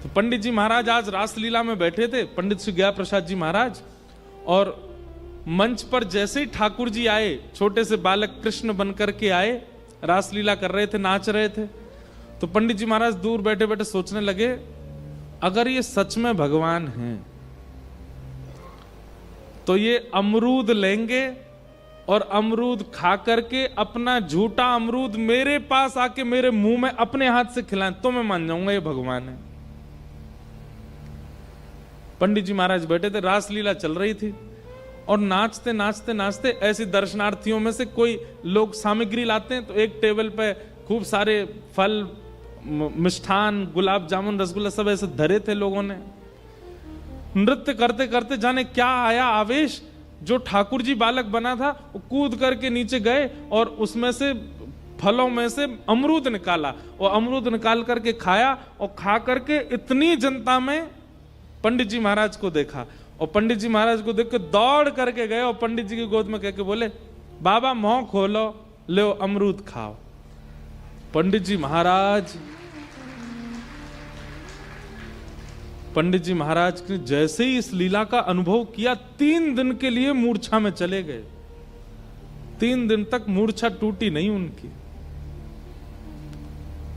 तो पंडित जी महाराज आज रासलीला में बैठे थे, पंडित श्री गया प्रसाद जी महाराज, और मंच पर जैसे ही ठाकुर जी आए, छोटे से बालक कृष्ण बनकर के आए, रासलीला कर रहे थे, नाच रहे थे। तो पंडित जी महाराज दूर बैठे बैठे सोचने लगे, अगर ये सच में भगवान हैं तो ये अमरूद लेंगे और अमरूद खा करके अपना झूठा अमरूद मेरे पास आके मेरे मुंह में अपने हाथ से खिलाएं, तो मैं मान जाऊंगा ये भगवान है। पंडित जी महाराज बैठे थे, रासलीला चल रही थी, और नाचते नाचते नाचते ऐसे दर्शनार्थियों में से कोई लोग सामग्री लाते हैं, तो एक टेबल पे खूब सारे फल, मिष्ठान, गुलाब जामुन, रसगुल्ला सब ऐसे धरे थे लोगों ने। नृत्य करते करते जाने क्या आया आवेश, जो ठाकुर जी बालक बना था वो कूद करके नीचे गए और उसमें से फलों में से अमरूद निकाला, और अमरूद निकाल करके खाया, और खा करके इतनी जनता में पंडित जी महाराज को देखा, और पंडित जी महाराज को देख के दौड़ करके गए और पंडित जी की गोद में कह के बोले, बाबा मुंह खोलो, लो अमरूद खाओ। पंडित जी महाराज ने जैसे ही इस लीला का अनुभव किया, 3 दिन के लिए मूर्छा में चले गए। 3 दिन तक मूर्छा टूटी नहीं उनकी,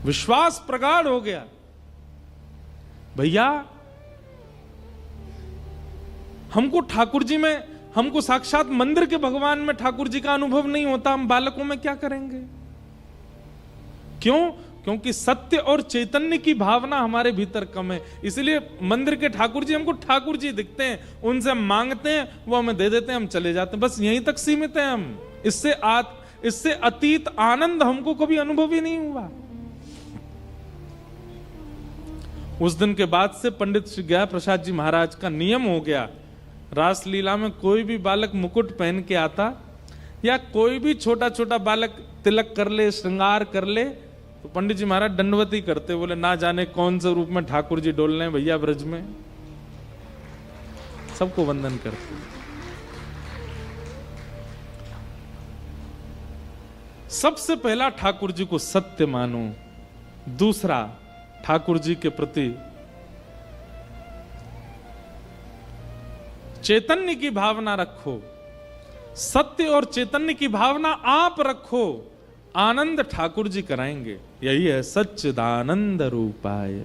विश्वास प्रगाढ़ हो गया। भैया हमको ठाकुर जी में, हमको साक्षात मंदिर के भगवान में ठाकुर जी का अनुभव नहीं होता, हम बालकों में क्या करेंगे? क्यों? क्योंकि सत्य और चैतन्य की भावना हमारे भीतर कम है। इसलिए मंदिर के ठाकुर जी हमको ठाकुर जी दिखते हैं, उनसे हम मांगते हैं, वो हमें दे देते हैं, हम चले जाते हैं, बस यहीं तक सीमित हैं हम। इससे अतीत आनंद हमको कभी अनुभव ही नहीं हुआ। उस दिन के बाद से पंडित श्री गया प्रसाद जी महाराज का नियम हो गया, रासलीला में कोई भी बालक मुकुट पहन के आता, या कोई भी छोटा छोटा बालक तिलक कर ले, श्रृंगार कर ले, तो पंडित जी महाराज दंडवती करते, बोले ना जाने कौन से रूप में ठाकुर जी डोल रहे हैं भैया ब्रज में, सबको वंदन करते। सबसे पहला ठाकुर जी को सत्य मानो, दूसरा, ठाकुर जी के प्रति चैतन्य की भावना रखो, सत्य और चैतन्य की भावना आप रखो, आनंद ठाकुर जी कराएंगे। यही है सच्चिदानंद रूपाय।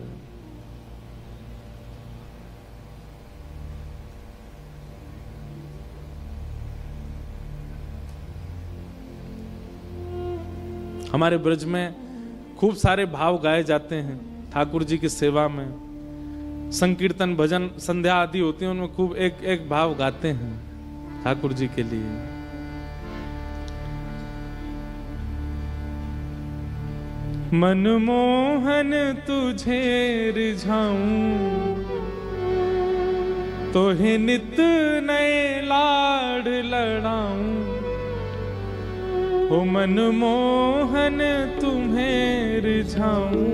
हमारे ब्रज में खूब सारे भाव गाए जाते हैं ठाकुर जी की सेवा में। संकीर्तन, भजन, संध्या आदि होती है, उनमें खूब एक एक भाव गाते हैं ठाकुर जी के लिए। मनमोहन तुझे रिझाऊं, तोहे नित नए लाड लड़ाऊं। ओ मनमोहन तुम्हें रिझाऊं,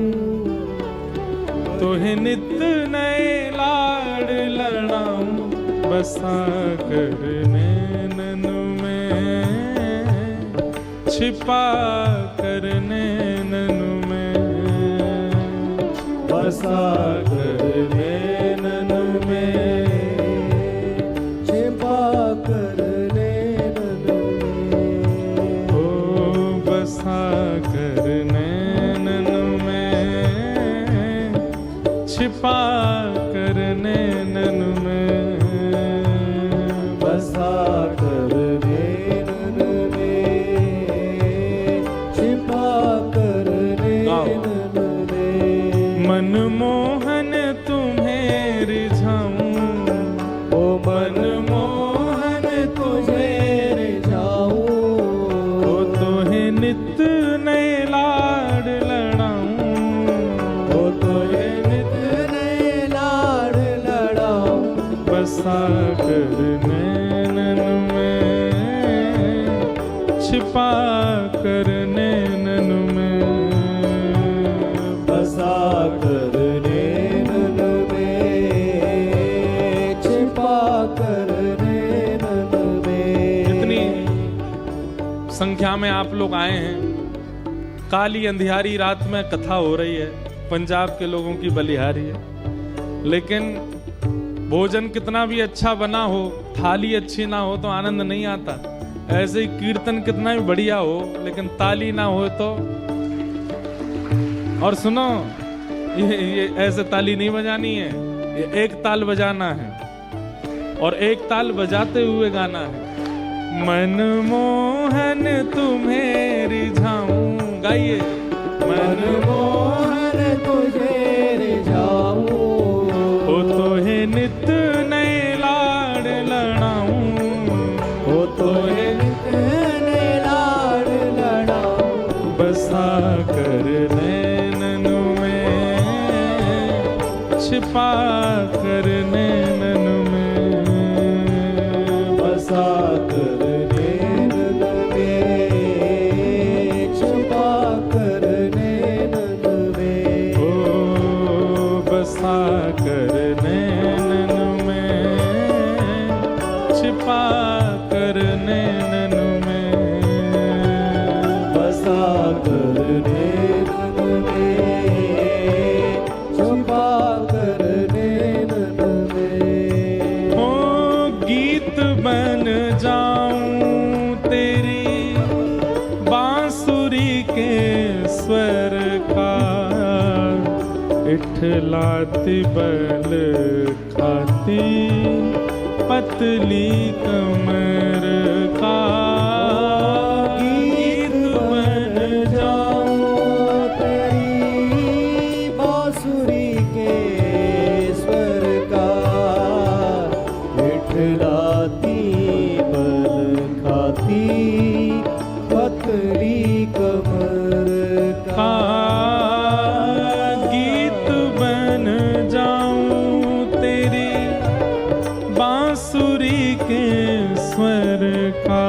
तोहे नित नए लाड लड़ाऊं। बसा कर नैनन में, छिपा कर नैनन में,
बसा कर नैनन में, छिपा कर नैनन में।
ओ बसा कर नैनन में, छिपा कर नैनन में।
बसा कर नैनन में, छिपा कर नैनन में।
मनमोहन तुम्हें रिझाऊं,
ओ मनमोहन तुझे रिझाऊं।
ओ तोहे नित नए लाड लड़ाऊं।
ओ तोहे नित नए लाड लड़ाऊं।
बसा कर नैनन में, छिपा कर नैनन में।
बसा कर नैनन में, छिपा कर नैनन में।
इतनी संख्या में आप लोग आए हैं, काली अंधियारी रात में कथा हो रही है, पंजाब के लोगों की बलिहारी है। लेकिन भोजन कितना भी अच्छा बना हो, थाली अच्छी ना हो तो आनंद नहीं आता। ऐसे ही कीर्तन कितना भी बढ़िया हो, लेकिन ताली ना हो तो। और सुनो, ये ऐसे ताली नहीं बजानी है, ये एक ताल बजाना है और एक ताल बजाते हुए गाना है। मनमोहन तुम्हें रिझाऊं, गाइए।
मनमोहन तुझे रिझाऊं।
ओ तोहे नित नए लाड लड़ाऊं।
ओ तोहे नित नए लाड लड़ाऊं।
बसा कर नैनन में, छिपा कर नैनन में।
बसा कर नैनन में, छिपा कर नैनन में।
ओ बसा कर नैनन में, छिपा कर नैनन में।
बसा कर नैनन में, छिपा कर नैनन में।
ओ गीत बन जाऊं तेरी बांसुरी के स्वर का, इठलाती बल खाती पतली कमर का।
गीत बन जाऊं तेरी बांसुरी के स्वर का, इठलाती बल खाती पतली कमर का।
गीत बन जाऊं तेरी बांसुरी के स्वर का,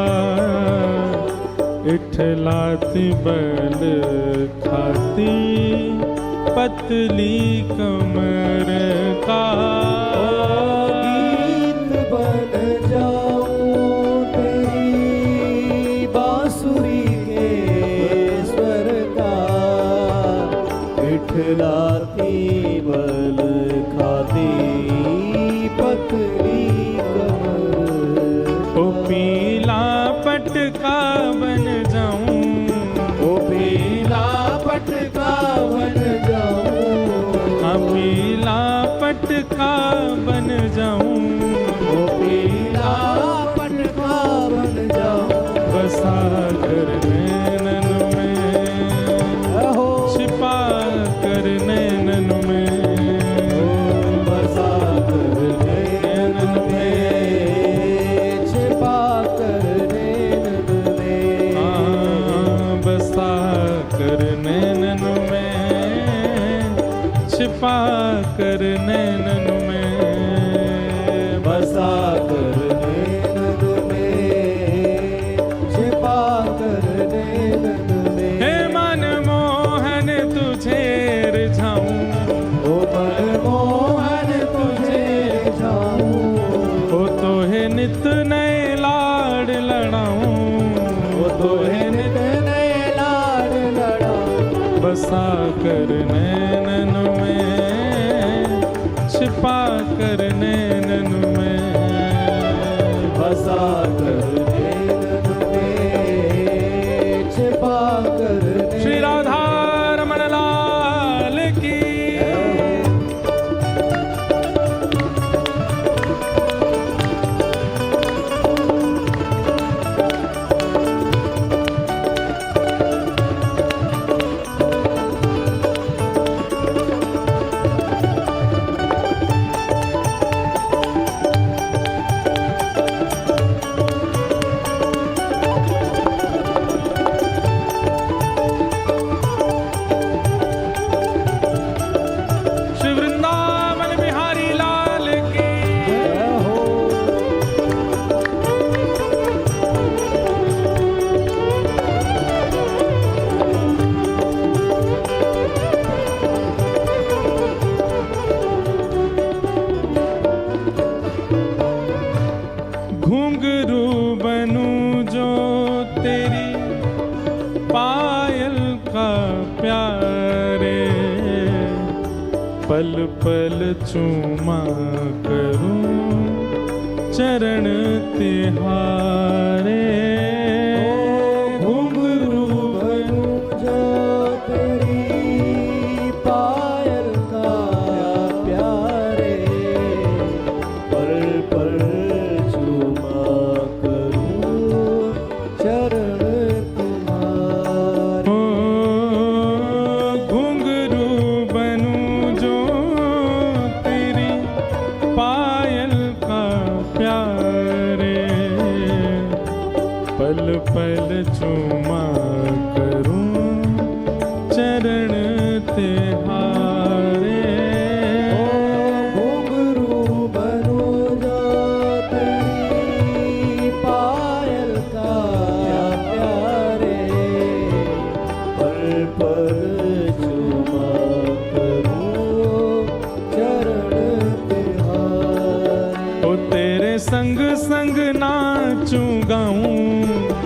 इठलाती बल खाती पतली कमर का।
गीत बन जाऊं तेरी बांसुरी के स्वर का, इठलाती बल खाती पतली कमर।
ओ पीला पटका बन जाऊं,
ओ पीला पटका बन जाऊं,
हाँ पीला पटका बन जाऊं,
ओ पीला पटका बन जाऊं।
बसा कर नैनन में,
अहो
छिपा कर नैनन में,
बसा कर नैनन में, छिपा कर नैनन में।
हाँ बसा कर नैनन में, छिपा कर नैनन में,
बसा कर नैनन में, छिपा कर नैनन में।
हे मन मोहन तुझे रिझाऊं,
ओ मनमोहन तुझे जाऊं,
ओ तो है नित नए लाड लड़ाऊं,
ओ तो है नित नए लाड लड़ाऊं।
बसा कर नैनन में, छिपा कर नैनन में,
बसा कर नैनन में, छिपा कर नैनन।
श्री राधा रमण लाल की। श्री वृंदावन बिहारी लाल की। घुंघरू बनूं जो तेरी पायल का प्यारे, पल पल चूमा करूं चरण तिहारे।
घुंघरू बनूं जो तेरी पायल का प्यारे, पल पल चूमा करूं चरण तुम्हारे।
ओ घुंघरू बनूं जो तेरी पायल का प्यारे, पल पल चूमा करूं चरण तिहारे।
घुंघरू बनूं जो तेरी पायल का प्यारे, पल पल चूमा करूं चरण तिहारे।
ओ तेरे संग संग नाचूं गाऊं,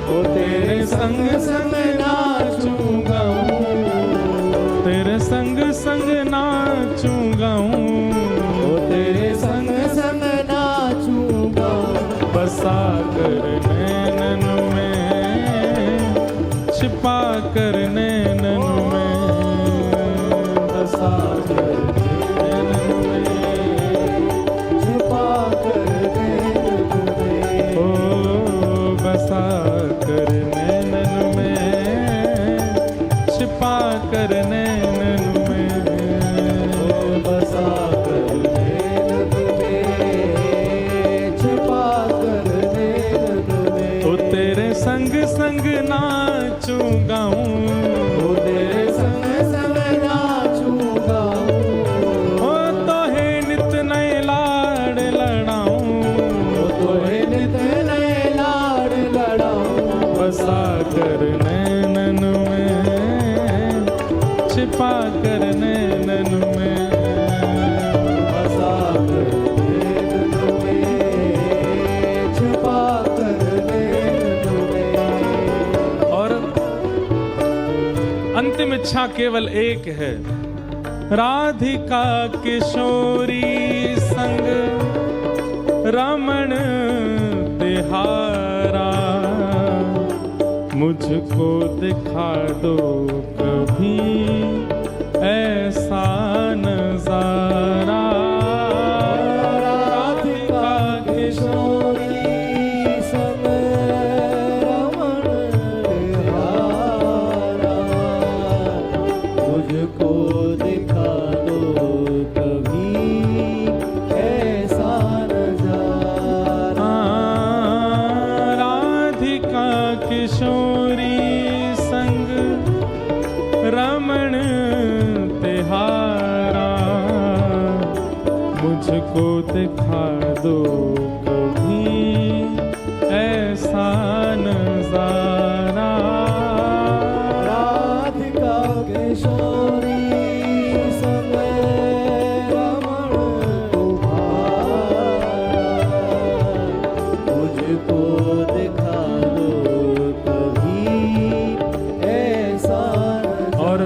ओ तेरे संग संग नाचूं गाऊं,
तेरे संग संग नाचूं गाऊं,
ओ तेरे संग संग नाचूं गाऊं।
बसा कर नैनन में, छिपा कर नैनन में,
बसा कर नैनन में, छिपा कर नैनन में।
ओ बसा कर नैनन में, छिपा कर नैनन में,
ओ बसा कर नैनन में, छिपा कर नैनन में।
ओ तेरे संग संग नाचूं गाऊं,
ओ तेरे संग संग नाचूं गाऊं,
ओ तो है नित नए लाड लड़ाऊं,
ओ तोहे नित नए लाड लड़ाऊं।
बसा कर नैनन में, छिपा कर नैनन में,
बसा कर नैनन में, छिपा कर नैनन में।
और अंतिम इच्छा केवल एक है राधिका किशोरी संग रमण तिहारा, मुझको दिखा दो कभी ऐसा नजारा।
राधिका किशोरी संग रमण तिहारा, मुझको दिखा दो कभी ऐसा नजारा।
राधिका किशोरी संग रमण तिहारा, मुझको दिखा दो कभी ऐसा नजारा।
राधिका किशोरी संग रमण तिहारा, मुझको दिखा दो कभी ऐसा
और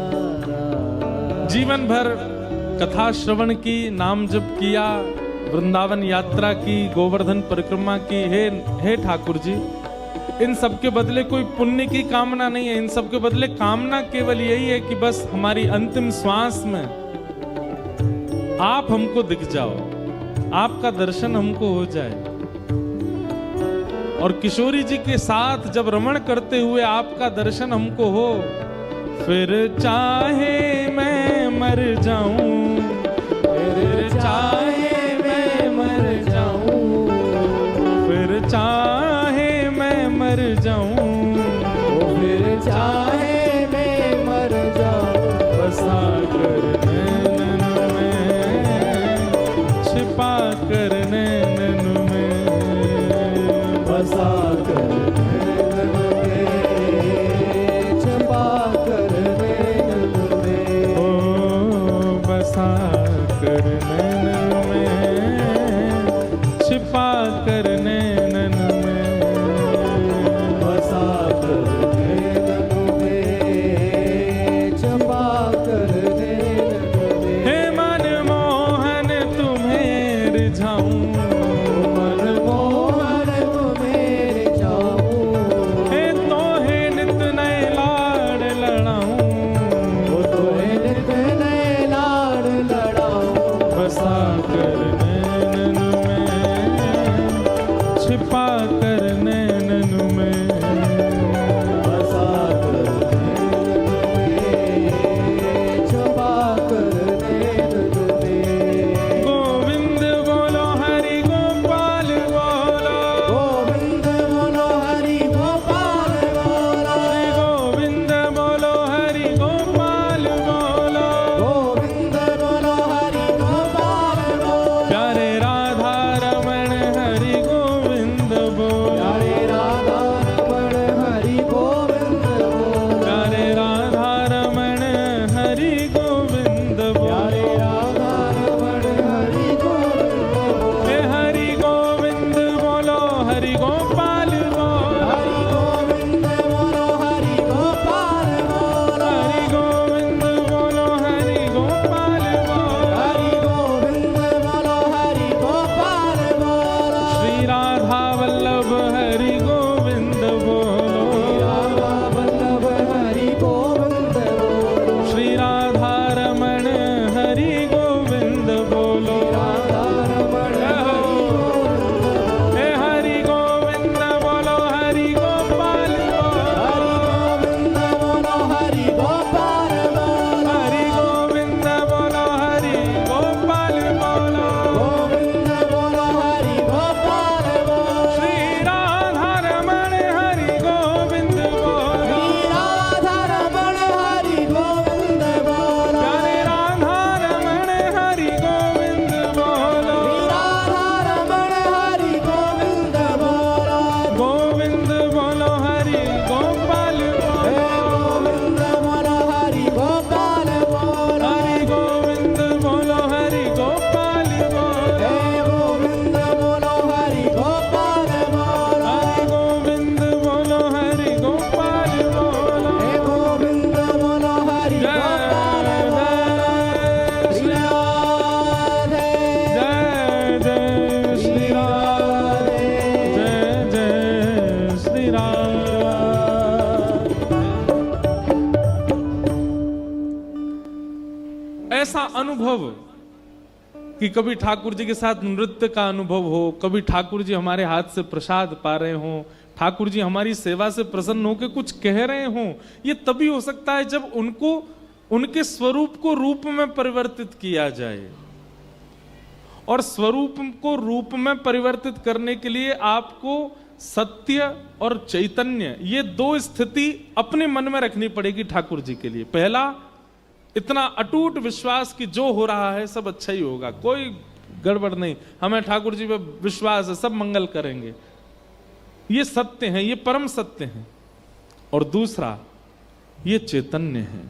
नजारा।
जीवन भर कथा श्रवण की, नाम जप किया, वृंदावन यात्रा की, गोवर्धन परिक्रमा की। हे ठाकुर जी, इन सब के बदले कोई पुण्य की कामना नहीं है। इन सब के बदले कामना केवल यही है कि बस हमारी अंतिम श्वास में आप हमको दिख जाओ, आपका दर्शन हमको हो जाए। और किशोरी जी के साथ जब रमण करते हुए आपका दर्शन हमको हो, फिर चाहे मैं मर जाऊं, फिर चाहे मैं मर जाऊं, फिर चाहे मैं मर जाऊं,
फिर चाहे मैं मर जाऊं,
बसा कर नैनन में, छिपा कर नैनन में,
बसा कर नैनन में, छिपा कर नैनन में,
ओ ऐसा अनुभव कि कभी ठाकुर जी के साथ नृत्य का अनुभव हो, कभी ठाकुर जी हमारे हाथ से प्रसाद पा रहे हो, ठाकुर जी हमारी सेवा से प्रसन्न होकर कुछ कह रहे हो, ये तभी हो सकता है जब उनको उनके स्वरूप को रूप में परिवर्तित किया जाए। और स्वरूप को रूप में परिवर्तित करने के लिए आपको सत्य और चैतन्य, ये दो स्थिति अपने मन में रखनी पड़ेगी ठाकुर जी के लिए। पहला, इतना अटूट विश्वास कि जो हो रहा है सब अच्छा ही होगा, कोई गड़बड़ नहीं, हमें ठाकुर जी पे विश्वास है, सब मंगल करेंगे, ये सत्य है, ये परम सत्य है। और दूसरा, ये चैतन्य है,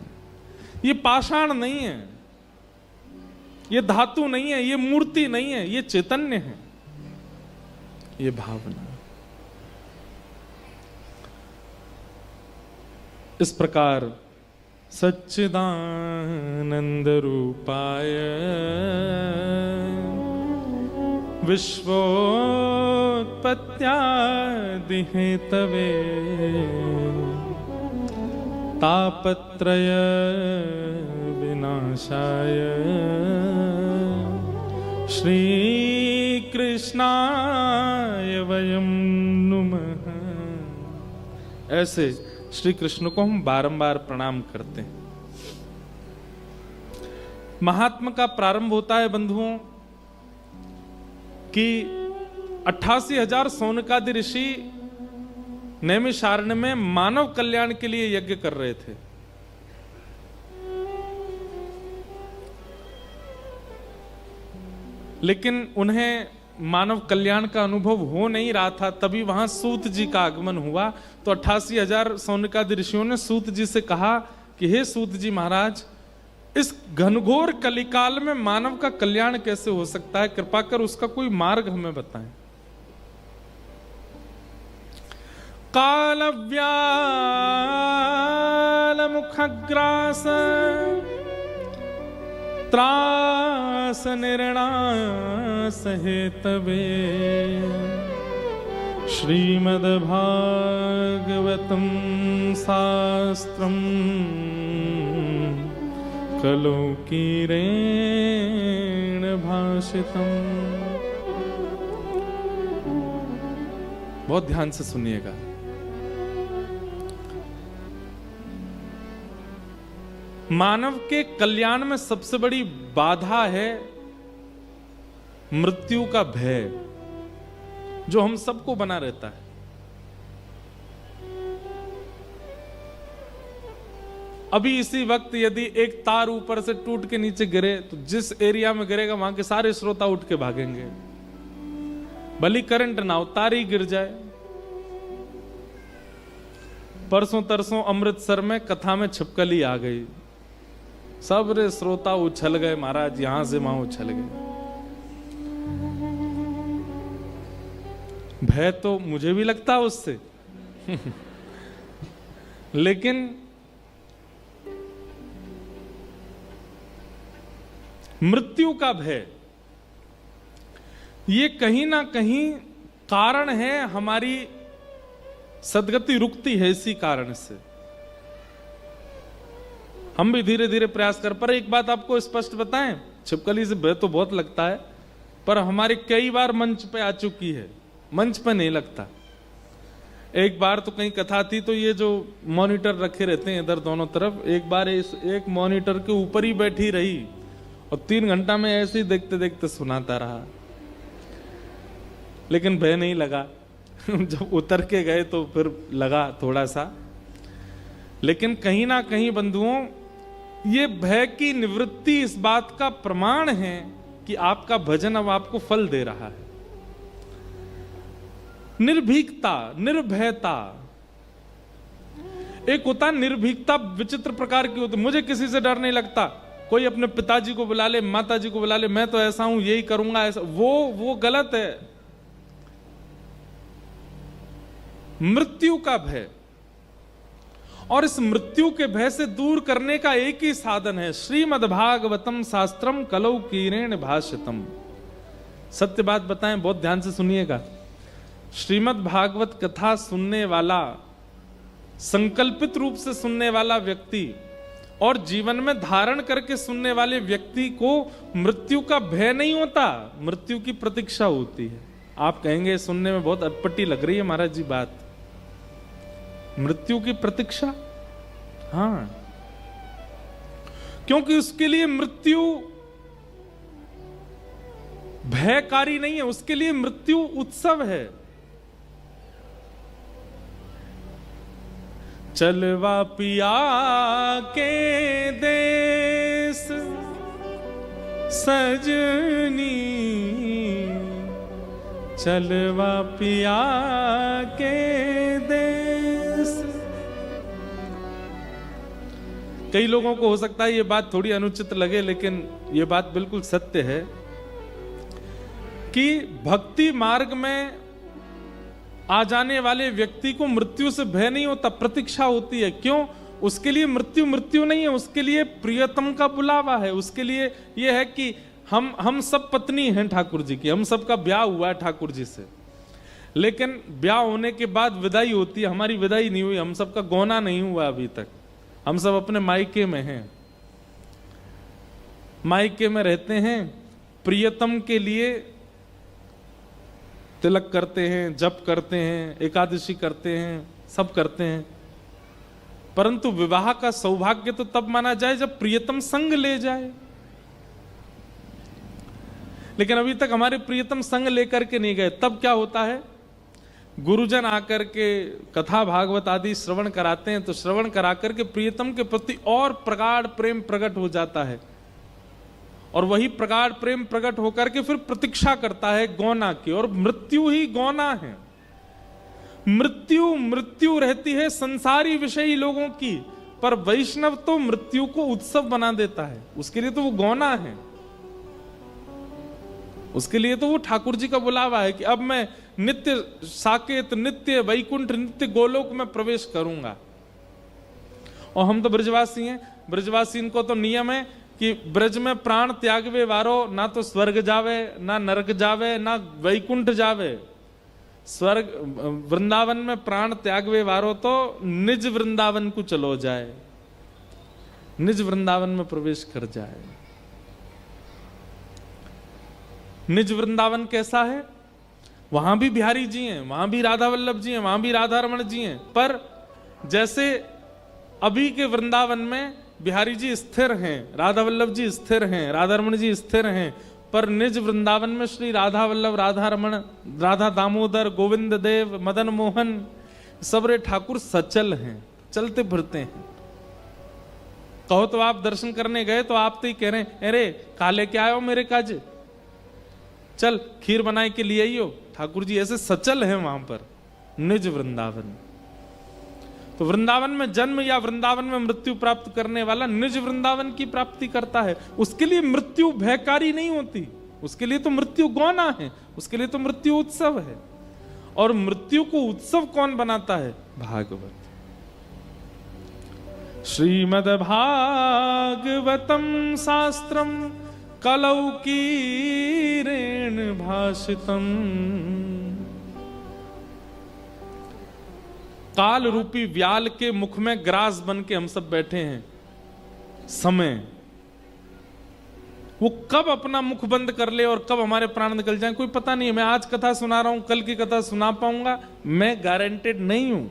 ये पाषाण नहीं है, ये धातु नहीं है, ये मूर्ति नहीं है, ये चैतन्य है, ये भावना। इस प्रकार सच्चिदानंद रूपाय विश्वोत्पत्त्यादि हेतवे तापत्रय विनाशाय श्री कृष्णाय वयं नुमः। ऐसे श्री कृष्ण को हम बारंबार प्रणाम करते हैं। महात्मा का प्रारंभ होता है बंधुओं कि 88,000 सौनकादि ऋषि नैमिषारण्य में मानव कल्याण के लिए यज्ञ कर रहे थे। लेकिन उन्हें मानव कल्याण का अनुभव हो नहीं रहा था, तभी वहां सूत जी का आगमन हुआ। तो 88,000 सौनकादि ऋषियों ने सूत जी से कहा कि हे सूत जी महाराज, इस घनघोर कलिकाल में मानव का कल्याण कैसे हो सकता है, कृपा कर उसका कोई मार्ग हमें बताएं। कालव्याल मुखग्रास त्रास निर्णास हेतवे श्रीमद्भागवतं शास्त्रम् कलौकीरेण भाषितम्। बहुत ध्यान से सुनिएगा। मानव के कल्याण में सबसे बड़ी बाधा है मृत्यु का भय, जो हम सबको बना रहता है। अभी इसी वक्त यदि एक तार ऊपर से टूट के नीचे गिरे तो जिस एरिया में गिरेगा वहां के सारे श्रोता उठ के भागेंगे, भली करंट ना हो, तार ही गिर जाए। परसों तरसों अमृतसर में कथा में छिपकली आ गई, सब रे श्रोता उछल गए महाराज, यहां से वहां उछल गए। भय तो मुझे भी लगता उससे लेकिन मृत्यु का भय, ये कहीं ना कहीं कारण है, हमारी सदगति रुकती है इसी कारण से। हम भी धीरे धीरे प्रयास कर, पर एक बात आपको स्पष्ट बताएं, छिपकली से भय तो बहुत लगता है, पर हमारी कई बार मंच पे आ चुकी है, मंच पे नहीं लगता। एक बार तो कहीं कथा थी, तो ये जो मॉनिटर रखे रहते हैं इधर दोनों तरफ, एक बार एक मॉनिटर के ऊपर ही बैठी रही और 3 घंटा में ऐसे ही देखते देखते सुनाता रहा, लेकिन भय नहीं लगा जब उतर के गए तो फिर लगा थोड़ा सा। लेकिन कहीं ना कहीं बंधुओं, ये भय की निवृत्ति इस बात का प्रमाण है कि आपका भजन अब आपको फल दे रहा है। निर्भीकता, निर्भयता, एक होता निर्भीकता विचित्र प्रकार की होती। मुझे किसी से डर नहीं लगता, कोई अपने पिताजी को बुला ले, माताजी को बुला ले, मैं तो ऐसा हूं, यही करूंगा, ऐसा, वो गलत है। मृत्यु का भय, और इस मृत्यु के भय से दूर करने का एक ही साधन है, श्रीमद्भागवतम शास्त्रम कलौकीरेण भाषितम। सत्य बात बताएं, बहुत ध्यान से सुनिएगा। श्रीमद्भागवत कथा सुनने वाला, संकल्पित रूप से सुनने वाला व्यक्ति और जीवन में धारण करके सुनने वाले व्यक्ति को मृत्यु का भय नहीं होता, मृत्यु की प्रतीक्षा होती है। आप कहेंगे सुनने में बहुत अटपटी लग रही है महाराज जी बात, मृत्यु की प्रतीक्षा, हाँ, क्योंकि उसके लिए मृत्यु भयकारी नहीं है, उसके लिए मृत्यु उत्सव है। चलवा पिया के देश सजनी, चलवा पिया के देश। कई लोगों को हो सकता है ये बात थोड़ी अनुचित लगे, लेकिन ये बात बिल्कुल सत्य है कि भक्ति मार्ग में आ जाने वाले व्यक्ति को मृत्यु से भय नहीं होता, प्रतीक्षा होती है। क्यों? उसके लिए मृत्यु मृत्यु नहीं है, उसके लिए प्रियतम का बुलावा है। उसके लिए यह है कि हम सब पत्नी हैं ठाकुर जी की, हम सबका ब्याह हुआ है ठाकुर जी से, लेकिन ब्याह होने के बाद विदाई होती है, हमारी विदाई नहीं हुई, हम सबका गौना नहीं हुआ अभी तक, हम सब अपने मायके में हैं, मायके में रहते हैं, प्रियतम के लिए तिलक करते हैं, जप करते हैं, एकादशी करते हैं, सब करते हैं। परंतु विवाह का सौभाग्य तो तब माना जाए जब प्रियतम संग ले जाए, लेकिन अभी तक हमारे प्रियतम संग लेकर के नहीं गए। तब क्या होता है, गुरुजन आकर के कथा भागवत आदि श्रवण कराते हैं, तो श्रवण करा करके प्रियतम के प्रति और प्रगाढ़ प्रेम प्रकट हो जाता है, और वही प्रगाढ़ प्रेम प्रकट होकर के फिर प्रतीक्षा करता है गौना की। और मृत्यु ही गौना है। मृत्यु रहती है संसारी विषयी लोगों की, पर वैष्णव तो मृत्यु को उत्सव बना देता है, उसके लिए तो वो गौना है, उसके लिए तो वो ठाकुर जी का बुलावा है कि अब मैं नित्य साकेत, नित्य वैकुंठ, नित्य गोलोक में प्रवेश करूंगा। और हम तो ब्रजवासी हैं, ब्रजवासी इनको तो नियम है कि ब्रज में प्राण त्यागवे वारो ना तो स्वर्ग जावे, ना नरक जावे, ना वैकुंठ जावे। स्वर्ग वृंदावन में प्राण त्यागवे वारो तो निज वृंदावन को चलो जाए, निज वृंदावन में प्रवेश कर जाए। निज वृंदावन कैसा है? वहां भी बिहारी जी हैं, वहां भी राधा वल्लभ जी हैं, वहां भी राधा रमण जी हैं, पर जैसे अभी के वृंदावन में बिहारी जी स्थिर हैं, राधा वल्लभ जी स्थिर हैं, राधा रमण जी स्थिर हैं, पर निज वृंदावन में श्री राधा वल्लभ, राधा रमण, राधा दामोदर, गोविंद देव, मदन मोहन, सबरे ठाकुर सचल हैं, चलते फिरते हैं। कहो तो आप दर्शन करने गए तो आप तो ही कह रहे हैं, अरे काले क्या आयो मेरे काज, चल खीर बनाए के लिए आइयो। ठाकुर जी ऐसे सचल हैं वहां पर, निज वृंदावन। तो वृंदावन में जन्म या वृंदावन में मृत्यु प्राप्त करने वाला निज वृंदावन की प्राप्ति करता है। उसके लिए मृत्यु भयकारी नहीं होती, उसके लिए तो मृत्यु गौना है, उसके लिए तो मृत्यु उत्सव है। और मृत्यु को उत्सव कौन बनाता है? भागवत। श्रीमद् भागवतम शास्त्रम कलौ कीरेण भाषितम। काल रूपी व्याल के मुख में ग्रास बन के हम सब बैठे हैं। समय वो कब अपना मुख बंद कर ले और कब हमारे प्राण निकल जाएं कोई पता नहीं है। मैं आज कथा सुना रहा हूं, कल की कथा सुना पाऊंगा मैं गारंटेड नहीं हूं।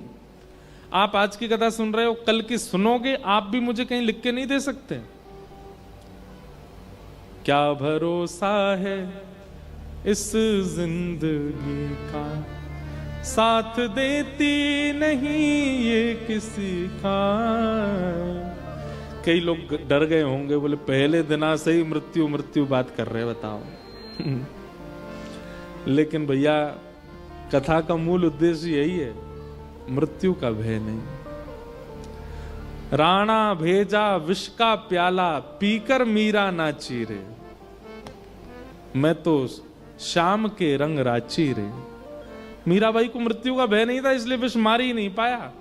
आप आज की कथा सुन रहे हो, कल की सुनोगे, आप भी मुझे कहीं लिख के नहीं दे सकते। क्या भरोसा है इस जिंदगी का, साथ देती नहीं ये किसी का। कई लोग डर गए होंगे, बोले पहले दिना से ही मृत्यु मृत्यु बात कर रहे, बताओ। लेकिन भैया कथा का मूल उद्देश्य यही है, मृत्यु का भय नहीं। राणा भेजा विष का प्याला, पीकर मीरा नाची रे, मैं तो शाम के रंग राची रे। मीराबाई को मृत्यु का भय नहीं था, इसलिए विष मार ही नहीं पाया।